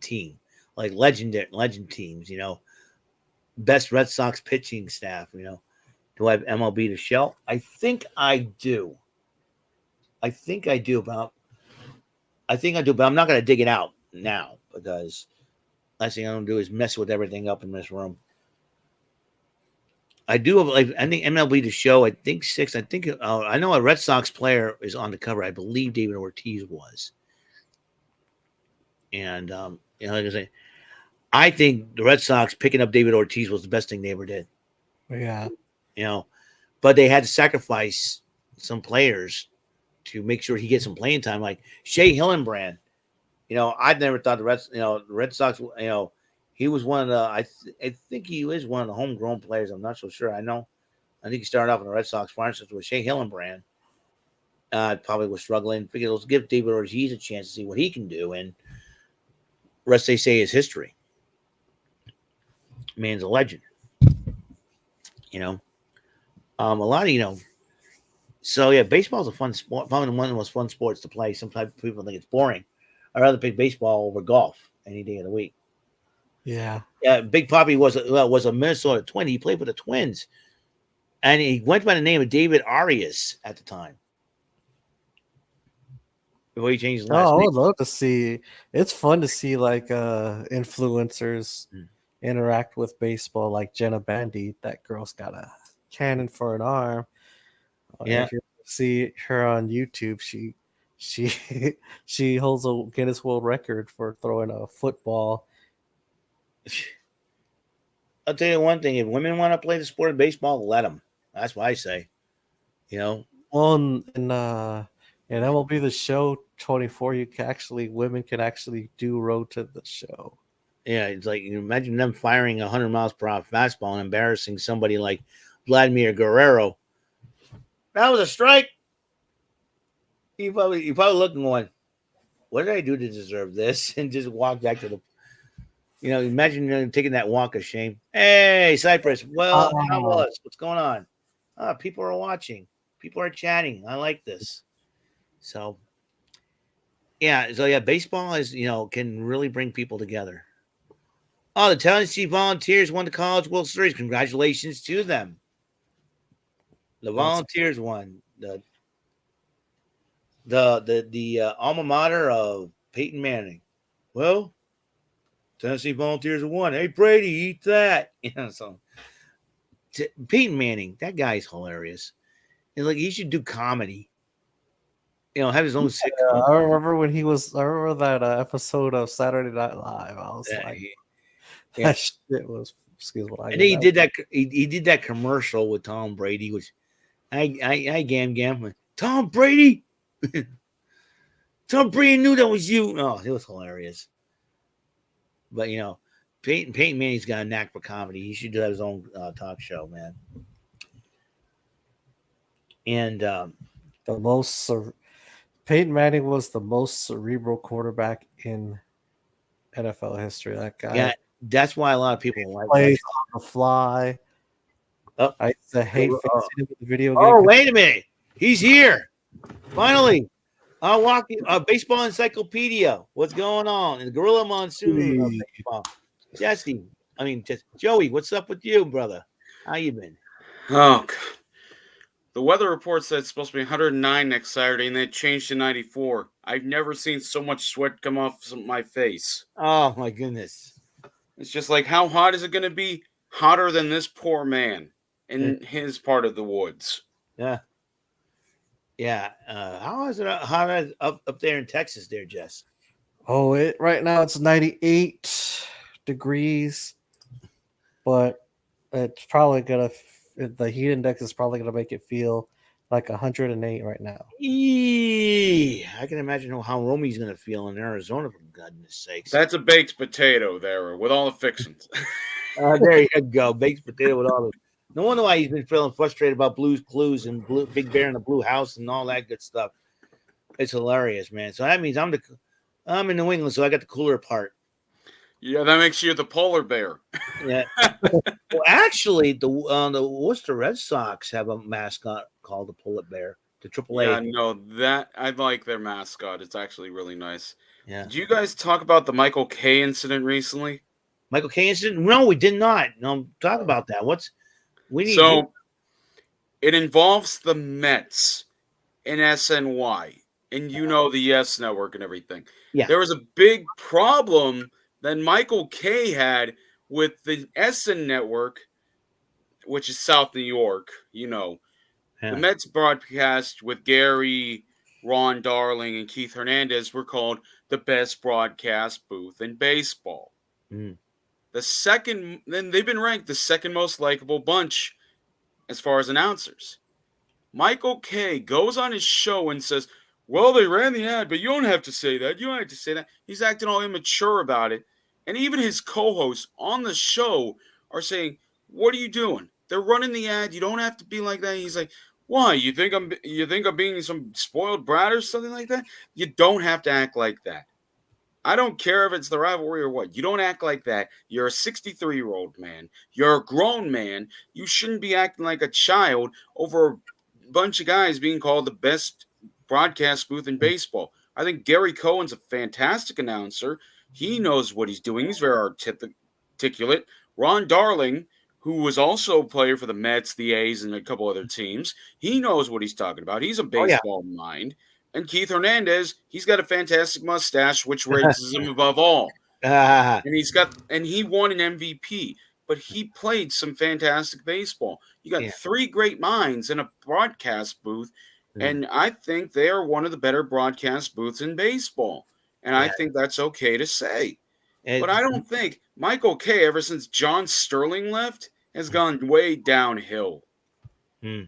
team, like legend teams. Best Red Sox pitching staff. Do I have MLB to show? I think I do. But I'm not going to dig it out now because last thing I'm going to do is mess with everything up in this room. I do have, I think MLB to show. I think 6. I think I know a Red Sox player is on the cover. I believe David Ortiz was. And like I say, I think the Red Sox picking up David Ortiz was the best thing they ever did. Yeah. But they had to sacrifice some players to make sure he gets some playing time, like Shea Hillenbrand. I'd never thought the Red Sox. He was one of the. I think he is one of the homegrown players. I'm not so sure. I think he started off in the Red Sox farm system with Shea Hillenbrand. Probably was struggling. Figured let's give David Ortiz a chance to see what he can do, and rest they say is history. Man's a legend. A lot of So yeah, baseball is a fun sport. Probably one of the most fun sports to play. Sometimes people think it's boring. I'd rather pick baseball over golf any day of the week. Yeah. Yeah, Big Papi was a Minnesota Twin. He played for the Twins, and he went by the name of David Arias at the time. Before he changed his last I name. would love to see. It's fun to see like influencers interact with baseball, like Jenna Bandy. That girl's got a cannon for an arm. Yeah. If you see her on YouTube, she holds a Guinness World Record for throwing a football. I'll tell you one thing: if women want to play the sport of baseball, let them. That's what I say. Well, in MLB The Show 24, women can actually do Road to the Show. Yeah, it's like imagine them firing 100 miles per hour fastball and embarrassing somebody like Vladimir Guerrero. That was a strike. You probably looking going, what did I do to deserve this? And just walk back to the. Imagine taking that walk of shame. Hey, Cypress. Well, how was? What's going on? People are watching. People are chatting. I like this. So, baseball is can really bring people together. Oh, the Tennessee Volunteers won the College World Series. Congratulations to them. The Volunteers won the alma mater of Peyton Manning. Well, Tennessee Volunteers won. Hey, Brady, eat that. Peyton Manning, that guy's hilarious. And he should do comedy. have his own sitcom. I remember when he was. I remember that episode of Saturday Night Live. I was Yeah, like, yeah. that shit was. Excuse me. And then he did that. He did that commercial with Tom Brady. Which I gam gam. Tom Brady. Tom Brady knew that was you. Oh, it was hilarious. But Peyton Manning's got a knack for comedy. He should do his own talk show, man. And the most. Peyton Manning was the most cerebral quarterback in NFL history. That guy. yeah, that's why a lot of people like plays on the fly. Oh. I used to hate facing the video game. Oh, wait a minute. He's here. Finally. Baseball encyclopedia. What's going on? And the Gorilla Monsoon of baseball. Joey, what's up with you, brother? How you been? Oh, God. The weather report said it's supposed to be 109 next Saturday, and they changed to 94. I've never seen so much sweat come off my face. Oh, my goodness. It's just like, how hot is it going to be? Hotter than this poor man in his part of the woods. Yeah. Yeah. How is it hot up there in Texas there, Jess? Oh, right now it's 98 degrees, but it's probably the heat index is probably gonna make it feel like 108 right now. I can imagine how Romy's gonna feel in Arizona, for goodness sakes. That's a baked potato there with all the fixings. There you go, baked potato with all the. No wonder why he's been feeling frustrated about Blue's Clues and Big Bear in the Blue House and all that good stuff. It's hilarious, man. So that means I'm in New England, so I got the cooler part. Yeah, that makes you the polar bear. Yeah. Well, actually, the Worcester Red Sox have a mascot called the Polar Bear. The AAA. Yeah, no, that I like their mascot. It's actually really nice. Yeah. Did you guys talk about the Michael Kay incident recently? Michael Kay incident? No, we did not. No, talk about that. It involves the Mets and SNY, and the Yes Network and everything. Yeah. There was a big problem that Michael Kay had with the SN Network, which is South New York, The Mets broadcast with Gary, Ron Darling, and Keith Hernandez were called the best broadcast booth in baseball. Mm. Then they've been ranked the second most likable bunch as far as announcers. Michael Kay goes on his show and says, well, they ran the ad, but you don't have to say that. You don't have to say that. He's acting all immature about it. And even his co-hosts on the show are saying, what are you doing? They're running the ad. You don't have to be like that. He's like, why? You think I'm being some spoiled brat or something like that? You don't have to act like that. I don't care if it's the rivalry or what. You don't act like that. You're a 63-year-old man. You're a grown man. You shouldn't be acting like a child over a bunch of guys being called the best broadcast booth in baseball. I think Gary Cohen's a fantastic announcer. He knows what he's doing. He's very articulate. Ron Darling, who was also a player for the Mets, the A's, and a couple other teams, he knows what he's talking about. He's a baseball mind. And Keith Hernandez, he's got a fantastic mustache, which raises him above all. And he won an MVP, but he played some fantastic baseball. You got three great minds in a broadcast booth, and I think they are one of the better broadcast booths in baseball. And I think that's okay to say. But I don't think Michael Kay, ever since John Sterling left, has gone way downhill.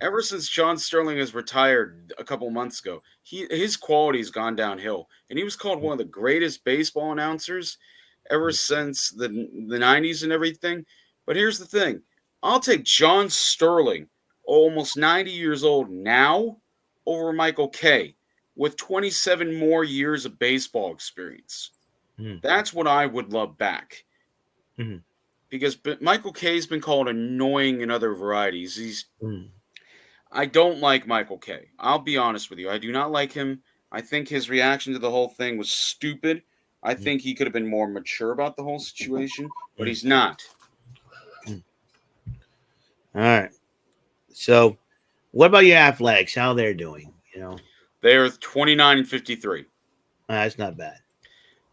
Ever since John Sterling has retired a couple months ago, his quality has gone downhill. And he was called one of the greatest baseball announcers ever since the 90s and everything. But here's the thing. I'll take John Sterling, almost 90 years old now, over Michael Kay with 27 more years of baseball experience. That's what I would love back. Because Michael Kay's been called annoying in other varieties. I don't like Michael Kay. I'll be honest with you. I do not like him. I think his reaction to the whole thing was stupid. I think he could have been more mature about the whole situation, but he's not. All right. So, what about your Athletics? How they're doing? They are 29-53. That's not bad.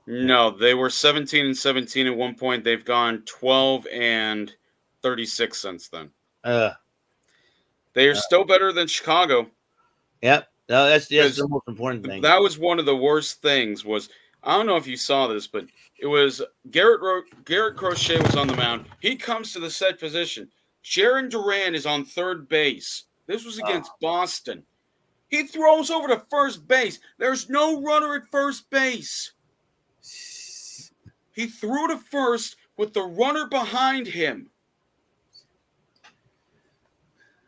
No, they were 17-17 at one point. They've gone 12-36 since then. They are still better than Chicago. Yep. No, that's Because the most important thing. that was one of the worst things. Was I don't know if you saw this, but it was Garrett Crochet was on the mound. He comes to the set position. Jaron Duran is on third base. This was against Boston. He throws over to first base. There's no runner at first base. He threw to first with the runner behind him.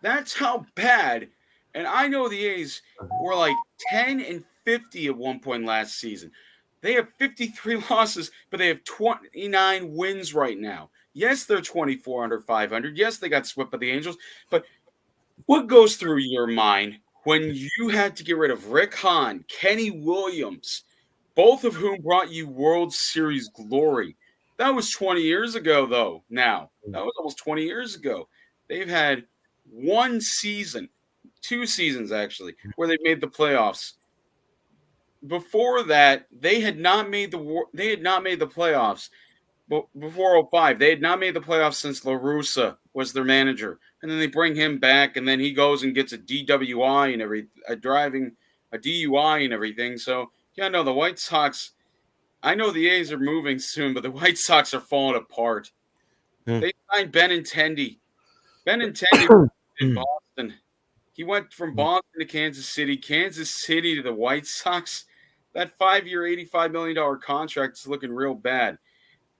That's how bad. And I know the A's were like 10-50 at one point last season. They have 53 losses, but they have 29 wins right now. Yes, they're 24 under 500. Yes, they got swept by the Angels. But what goes through your mind when you had to get rid of Rick Hahn, Kenny Williams, both of whom brought you World Series glory? That was 20 years ago, though, now. That was almost 20 years ago. They've had one season, 2 seasons, actually, where they've made the playoffs. Before that, they had not made the playoffs. But before 05, they had not made the playoffs since La Russa was their manager. And then they bring him back, and then he goes and gets a DWI and a DUI and everything. So, yeah, no, the White Sox, I know the A's are moving soon, but the White Sox are falling apart. They signed Benintendi. Benintendi in Boston. He went from Boston to Kansas City to the White Sox. That 5-year, $85 million contract is looking real bad.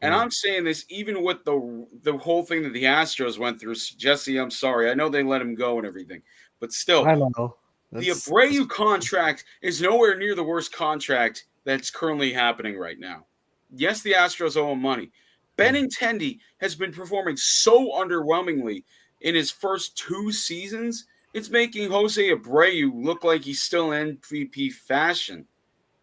And I'm saying this even with the whole thing that the Astros went through. Jesse, I'm sorry. I know they let him go and everything. But still, I know. The Abreu contract is nowhere near the worst contract that's currently happening right now. Yes, the Astros owe him money. Benintendi has been performing so underwhelmingly in his first 2 seasons. It's making Jose Abreu look like he's still in MVP fashion.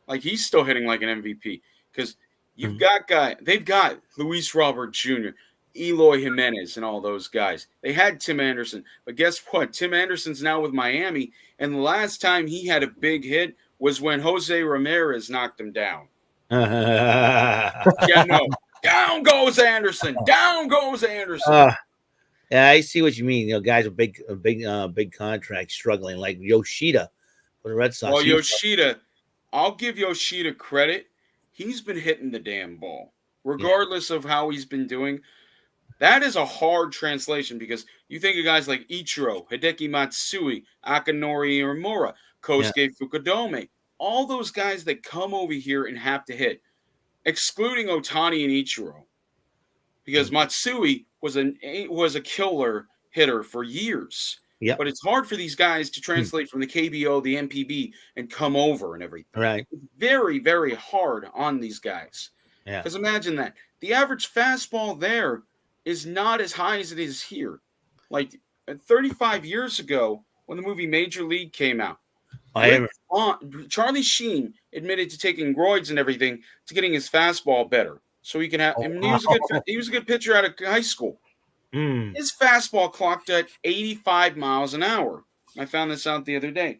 Like he's still hitting like an MVP. Because they've got Luis Robert Jr., Eloy Jimenez, and all those guys. They had Tim Anderson. But guess what? Tim Anderson's now with Miami. And the last time he had a big hit was when Jose Ramirez knocked him down. Yeah, no. Down goes Anderson. Down goes Anderson. Yeah, I see what you mean. You know, guys with big contracts struggling, like Yoshida for the Red Sox. Well, Yoshida, I'll give Yoshida credit. He's been hitting the damn ball, regardless of how he's been doing. That is a hard translation because you think of guys like Ichiro, Hideki Matsui, Akinori Imura, Kosuke Fukudome, all those guys that come over here and have to hit, excluding Ohtani and Ichiro, because Matsui was a killer hitter for years. Yeah, but it's hard for these guys to translate from the KBO, the MPB, and come over and everything. Right. It's very, very hard on these guys. Yeah. Because imagine that. The average fastball there is not as high as it is here. Like 35 years ago, when the movie Major League came out, Charlie Sheen admitted to taking roids and everything to getting his fastball better. So he can have. I mean, he was a good pitcher out of high school. His fastball clocked at 85 miles an hour. I found this out the other day.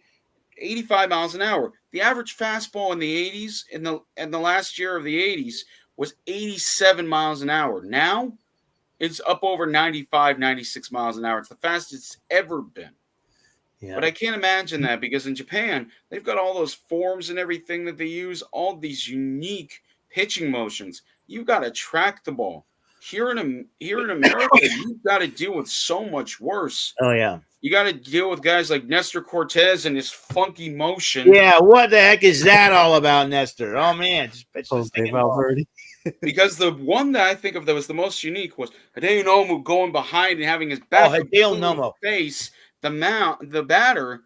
85 miles an hour. The average fastball in the 80s, in the last year of the 80s, was 87 miles an hour. Now, it's up over 95, 96 miles an hour. It's the fastest it's ever been. Yeah. But I can't imagine that because in Japan, they've got all those forms and everything that they use, all these unique pitching motions. You've got to track the ball. Here in America, you've got to deal with so much worse. Oh, yeah. You got to deal with guys like Nestor Cortez and his funky motion. Yeah, what the heck is that all about, Nestor? Oh, man. Just pitch this thing because the one that I think of that was the most unique was Hideo Nomu going behind and having his back face the batter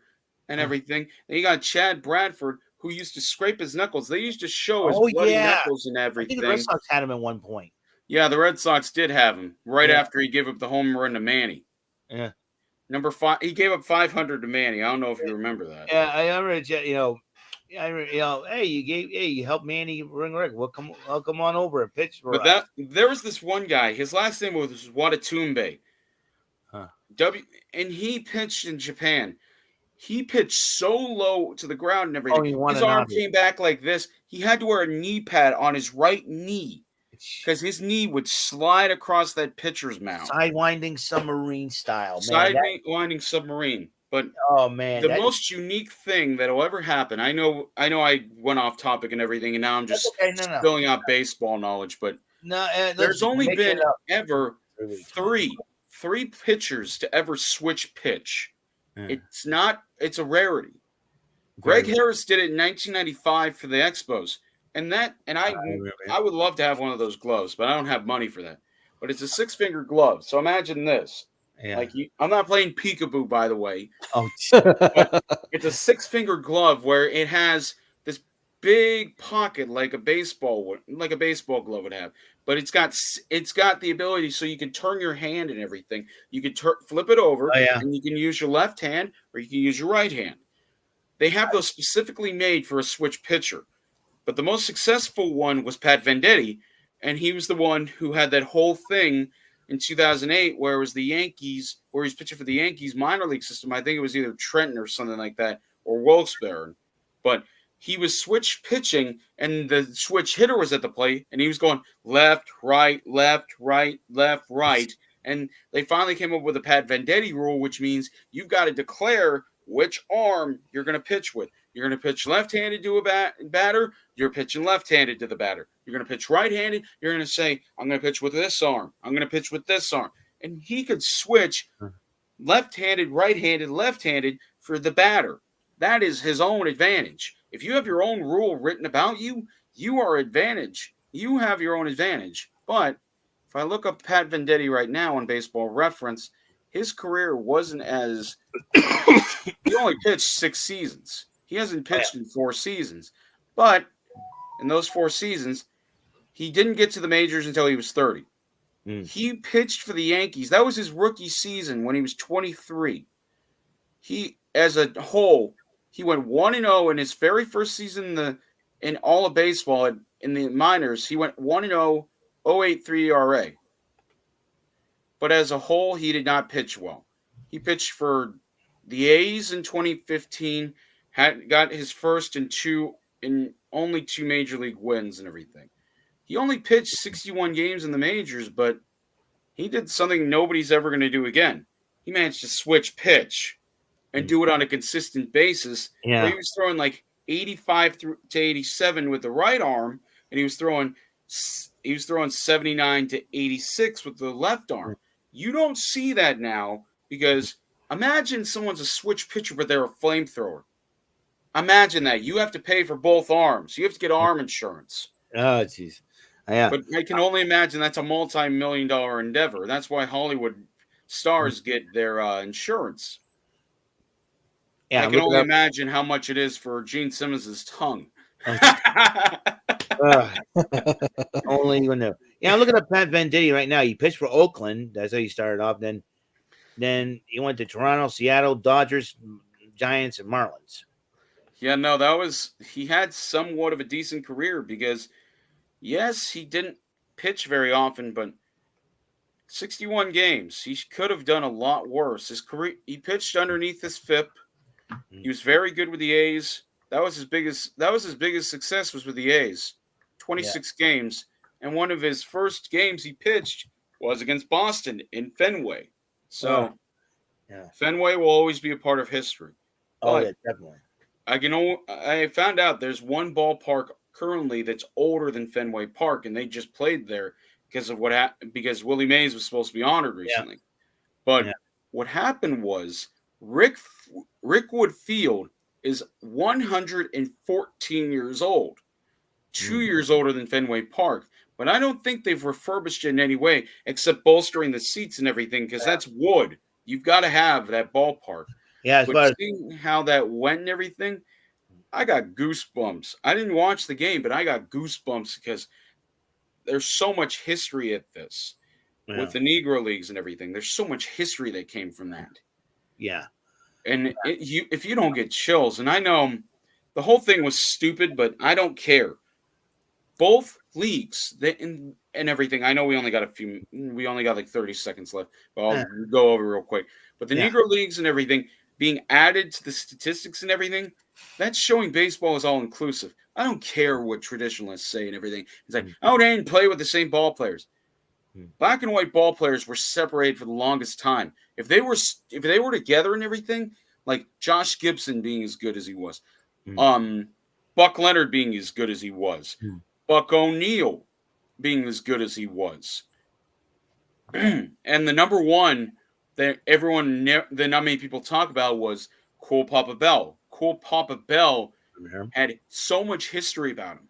and everything. And you got Chad Bradford, who used to scrape his knuckles. They used to show his bloody knuckles and everything. I think the Red Sox had him at one point. Yeah, the Red Sox did have him right after he gave up the home run to Manny. Yeah. Number 5, he gave up 500 to Manny. I don't know if you remember that. Yeah, I remember. Hey, you helped Manny ring Rick. Well, come on over and pitch for us. There was this one guy. His last name was Watatumbe. And he pitched in Japan. He pitched so low to the ground and everything. His arm came back like this. He had to wear a knee pad on his right knee because his knee would slide across that pitcher's mound. Sidewinding submarine style. Sidewinding submarine. But Oh man, the most unique thing that'll ever happen. I know I went off topic and everything, and now I'm that's just okay. No, no, spilling out baseball knowledge. But no. there's Listen, only make been it up. ever 3 weeks. three pitchers to ever switch pitch. Yeah. It's a rarity. Greg Harris did it in 1995 for the Expos, and I would love to have one of those gloves, but I don't have money for that. But it's a 6-finger glove, so imagine this. Yeah. I'm not playing peekaboo, by the way. Oh, But it's a 6-finger glove where it has this big pocket like a baseball glove would have. But it's got the ability so you can turn your hand and everything. You can flip it over, oh yeah. and you can use your left hand or you can use your right hand. They have those specifically made for a switch pitcher. But the most successful one was Pat Venditti, and he was the one who had that whole thing in 2008 where it was the Yankees, where he's pitching for the Yankees minor league system. I think it was either Trenton or something like that, or Wilkes-Barre. But he was switch pitching, and the switch hitter was at the plate, and he was going left, right, left, right, left, right. And they finally came up with a Pat Venditti rule, which means you've got to declare which arm you're going to pitch with. You're going to pitch left-handed to a batter. You're pitching left-handed to the batter. You're going to pitch right-handed. You're going to say, I'm going to pitch with this arm. I'm going to pitch with this arm. And he could switch left-handed, right-handed, left-handed for the batter. That is his own advantage. If you have your own rule written about you, you are advantage. You have your own advantage. But if I look up Pat Venditti right now on Baseball Reference, his career wasn't as – he only pitched 6 seasons. He hasn't pitched in 4 seasons. But in those 4 seasons, he didn't get to the majors until he was 30. He pitched for the Yankees. That was his rookie season when he was 23. He, as a whole, he went 1-0 in his very first season in all of baseball. In the minors, he went 1-0, 0.83 ERA. But as a whole, he did not pitch well. He pitched for the A's in 2015, got his first in only 2 major league wins and everything. He only pitched 61 games in the majors, but he did something nobody's ever going to do again. He managed to switch pitch and do it on a consistent basis. Yeah. He was throwing like 85 to 87 with the right arm, and he was throwing 79 to 86 with the left arm. You don't see that now because imagine someone's a switch pitcher, but they're a flamethrower. Imagine that. You have to pay for both arms. You have to get arm insurance. Oh, jeez. Yeah. But I can only imagine that's a multi-million-dollar endeavor. That's why Hollywood stars get their insurance. Yeah, I can only imagine how much it is for Gene Simmons' tongue. Only you know. Yeah, I'm looking at Pat Venditti right now. He pitched for Oakland. That's how he started off. Then he went to Toronto, Seattle, Dodgers, Giants, and Marlins. Yeah, no, he had somewhat of a decent career because, yes, he didn't pitch very often, but 61 games. He could have done a lot worse. His career, he pitched underneath his FIP. He was very good with the A's. That was his biggest success was with the A's. 26 games. And one of his first games he pitched was against Boston in Fenway. So Fenway will always be a part of history. Oh, yeah, definitely. I found out there's one ballpark currently that's older than Fenway Park, and they just played there because of what happened. Because Willie Mays was supposed to be honored recently, but what happened was Rickwood Field is 114 years old, 2 years older than Fenway Park. But I don't think they've refurbished it in any way except bolstering the seats and everything because that's wood. You've got to have that ballpark. Yeah, but seeing how that went and everything, I got goosebumps. I didn't watch the game, but I got goosebumps because there's so much history at this with the Negro Leagues and everything. There's so much history that came from that. Yeah. And if you don't get chills, and I know the whole thing was stupid, but I don't care. Both leagues and everything. I know we only got like 30 seconds left, but I'll go over real quick. But the Negro Leagues and everything being added to the statistics and everything, that's showing baseball is all inclusive. I don't care what traditionalists say and everything. It's like, oh, they didn't play with the same ball players. Black and white ball players were separated for the longest time. If they were together and everything, like Josh Gibson being as good as he was, Mm. Buck Leonard being as good as he was, Mm. Buck O'Neill being as good as he was, and the number one that that not many people talk about was Cool Papa Bell. Cool Papa Bell had so much history about him.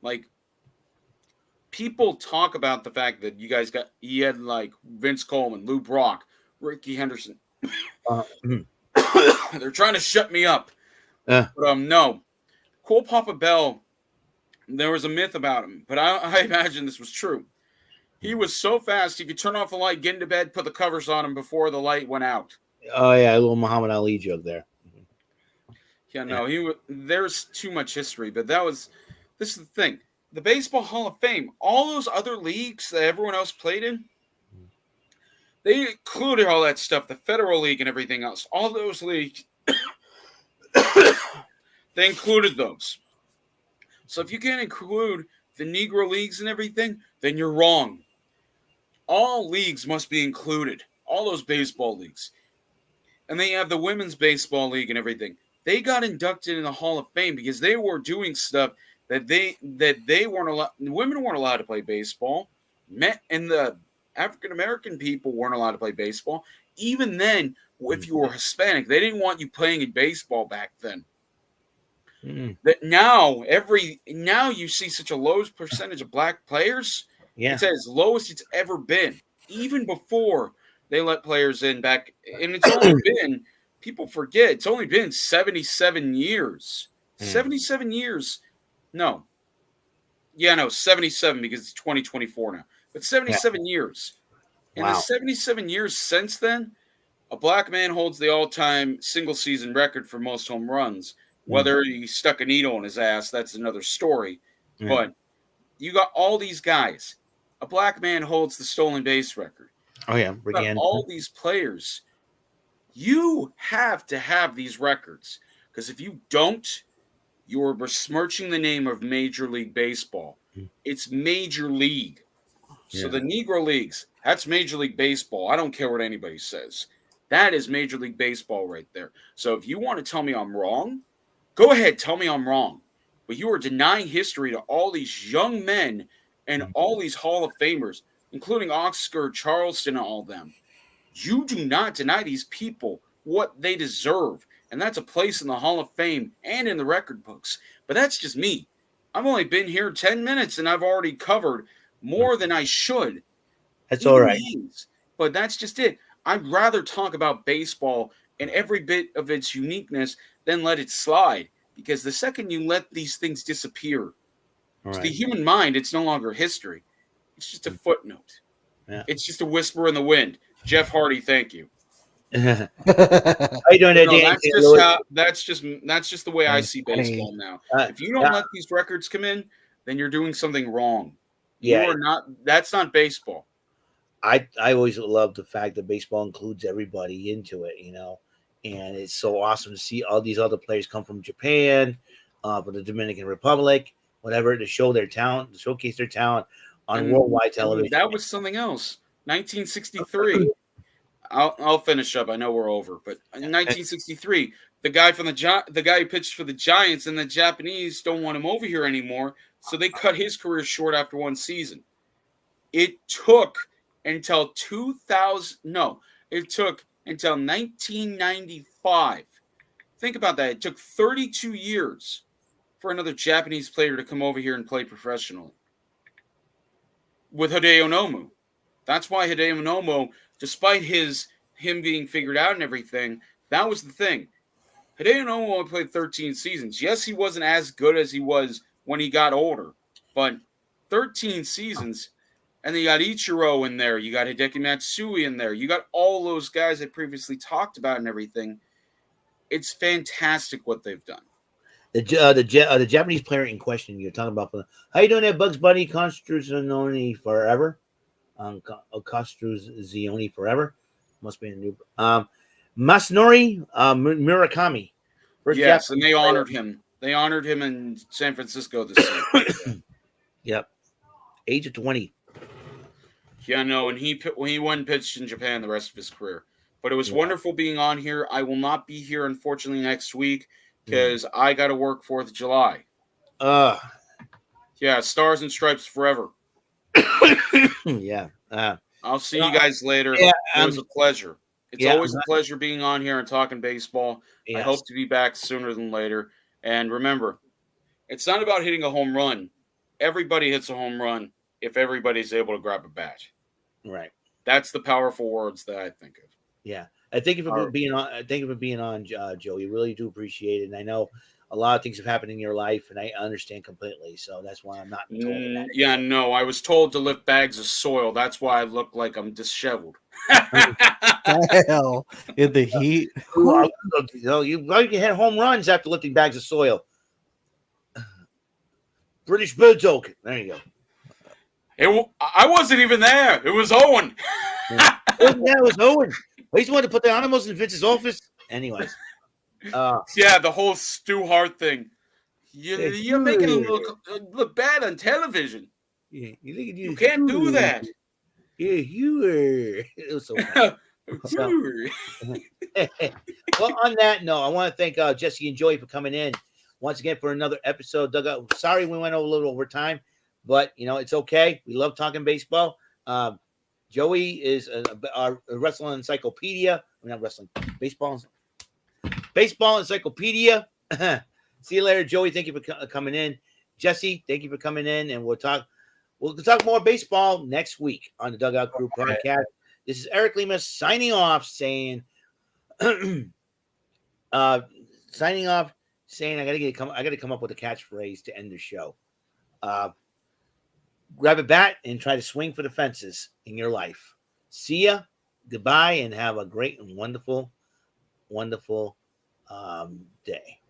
Like, people talk about the fact that he had like Vince Coleman, Lou Brock, Ricky Henderson. Mm. They're trying to shut me up. Uh, But no. Cool Papa Bell, there was a myth about him, but I imagine this was true. He was so fast he could turn off the light, get into bed, put the covers on him before the light went out. oh yeah, a little Muhammad Ali joke there. Yeah, no, there's too much history, but this is the thing. The Baseball Hall of Fame, all those other leagues that everyone else played in, they included all that stuff, the Federal League and everything else. All those leagues, they included those. So if you can't include the Negro Leagues and everything, then you're wrong. All leagues must be included. All those baseball leagues. And they have the Women's Baseball League and everything. They got inducted in the Hall of Fame because they were doing stuff that they weren't allowed. Women weren't allowed to play baseball. And the African American people weren't allowed to play baseball. Even then, if you were Hispanic, they didn't want you playing in baseball back then. Mm. That now you see such a low percentage of black players. Yeah, It's as low as it's ever been, even before they let players in back. And it's only been, people forget, it's only been 77 years. 77 years. No. Yeah, no, 77 because it's 2024 now. But 77 years. In the 77 years since then, a black man holds the all-time single-season record for most home runs. Whether he stuck a needle in his ass, that's another story. But you got all these guys. A black man holds the stolen base record. Oh yeah, All these players. You have to have these records, because if you don't, you're besmirching the name of Major League Baseball. It's Major League. So the Negro Leagues, that's Major League Baseball. I don't care what anybody says. That is Major League Baseball right there. So if you want to tell me I'm wrong, go ahead, tell me I'm wrong. But you are denying history to all these young men and all these Hall of Famers, including Oscar Charleston and all them. You do not deny these people what they deserve. And that's a place in the Hall of Fame and in the record books. But that's just me. I've only been here 10 minutes and I've already covered more than I should. That's all right. But that's just it. I'd rather talk about baseball and every bit of its uniqueness than let it slide. Because the second you let these things disappear, to the human mind, it's no longer history. It's just a footnote. Yeah. It's just a whisper in the wind. Jeff Hardy, thank you. How you doing there, Dan? That's just the way I see baseball now. If you don't let these records come in, then you're doing something wrong. Yeah, you are not. That's not baseball. I always love the fact that baseball includes everybody into it, and it's so awesome to see all these other players come from Japan, from the Dominican Republic, whatever, to show their talent, to showcase their talent on worldwide television. That was something else. 1963. I'll finish up. I know we're over, but in 1963, the guy who pitched for the Giants and the Japanese don't want him over here anymore, so they cut his career short after one season. It took until 1995. Think about that. It took 32 years for another Japanese player to come over here and play professionally. With Hideo Nomu. That's why Hideo Nomu, despite him being figured out and everything, that was the thing. Hideo Nomu only played 13 seasons. Yes, he wasn't as good as he was when he got older, but 13 seasons, and then you got Ichiro in there, you got Hideki Matsui in there, you got all those guys I previously talked about and everything. It's fantastic what they've done. The Japanese player in question you're talking about, how you doing there, Bugs Bunny? Construzione forever. Construzione forever. Must be a new. Masanori Murakami. Yes, and they honored him. They honored him in San Francisco this year. Yep. Age of 20. Yeah, no, and he went and pitched in Japan the rest of his career. But it was Yeah. wonderful being on here. I will not be here, unfortunately, next week because I got to work 4th of July. Yeah, Stars and Stripes forever. Yeah. I'll see you guys later. Yeah, It was a pleasure. It's yeah, always a pleasure being on here and talking baseball. I yes. hope to be back sooner than later. And remember, it's not about hitting a home run. Everybody hits a home run if everybody's able to grab a bat. Right. That's the powerful words that I think of. Yeah. I thank you for being on. Thank you for being on, Joe. You really do appreciate it. And I know a lot of things have happened in your life, and I understand completely. So that's why I'm not told that. Yeah, no, I was told to lift bags of soil. That's why I look like I'm disheveled. Hell, in the heat. You can hit home runs after lifting bags of soil. British Bird Token. There you go. I wasn't even there. It was Owen. Yeah, it was Owen. I used to want to put the animals in Vince's office. Anyways. Yeah, the whole Stu Hart thing. You're making him look bad on television. Yeah, you can't do that. Yeah, you were. It was so funny. Well, on that note, I want to thank Jesse and Joey for coming in once again for another episode. Dugout. Sorry we went a little over time, but it's okay. We love talking baseball. Joey is a wrestling encyclopedia. Not wrestling, baseball encyclopedia. See you later, Joey. Thank you for coming in. Jesse, thank you for coming in, and we'll talk more baseball next week on the Dugout Crew podcast. This is Eric Lima signing off, saying I gotta come up with a catchphrase to end the show. Grab a bat and try to swing for the fences in your life. See ya. Goodbye, and have a great and wonderful day.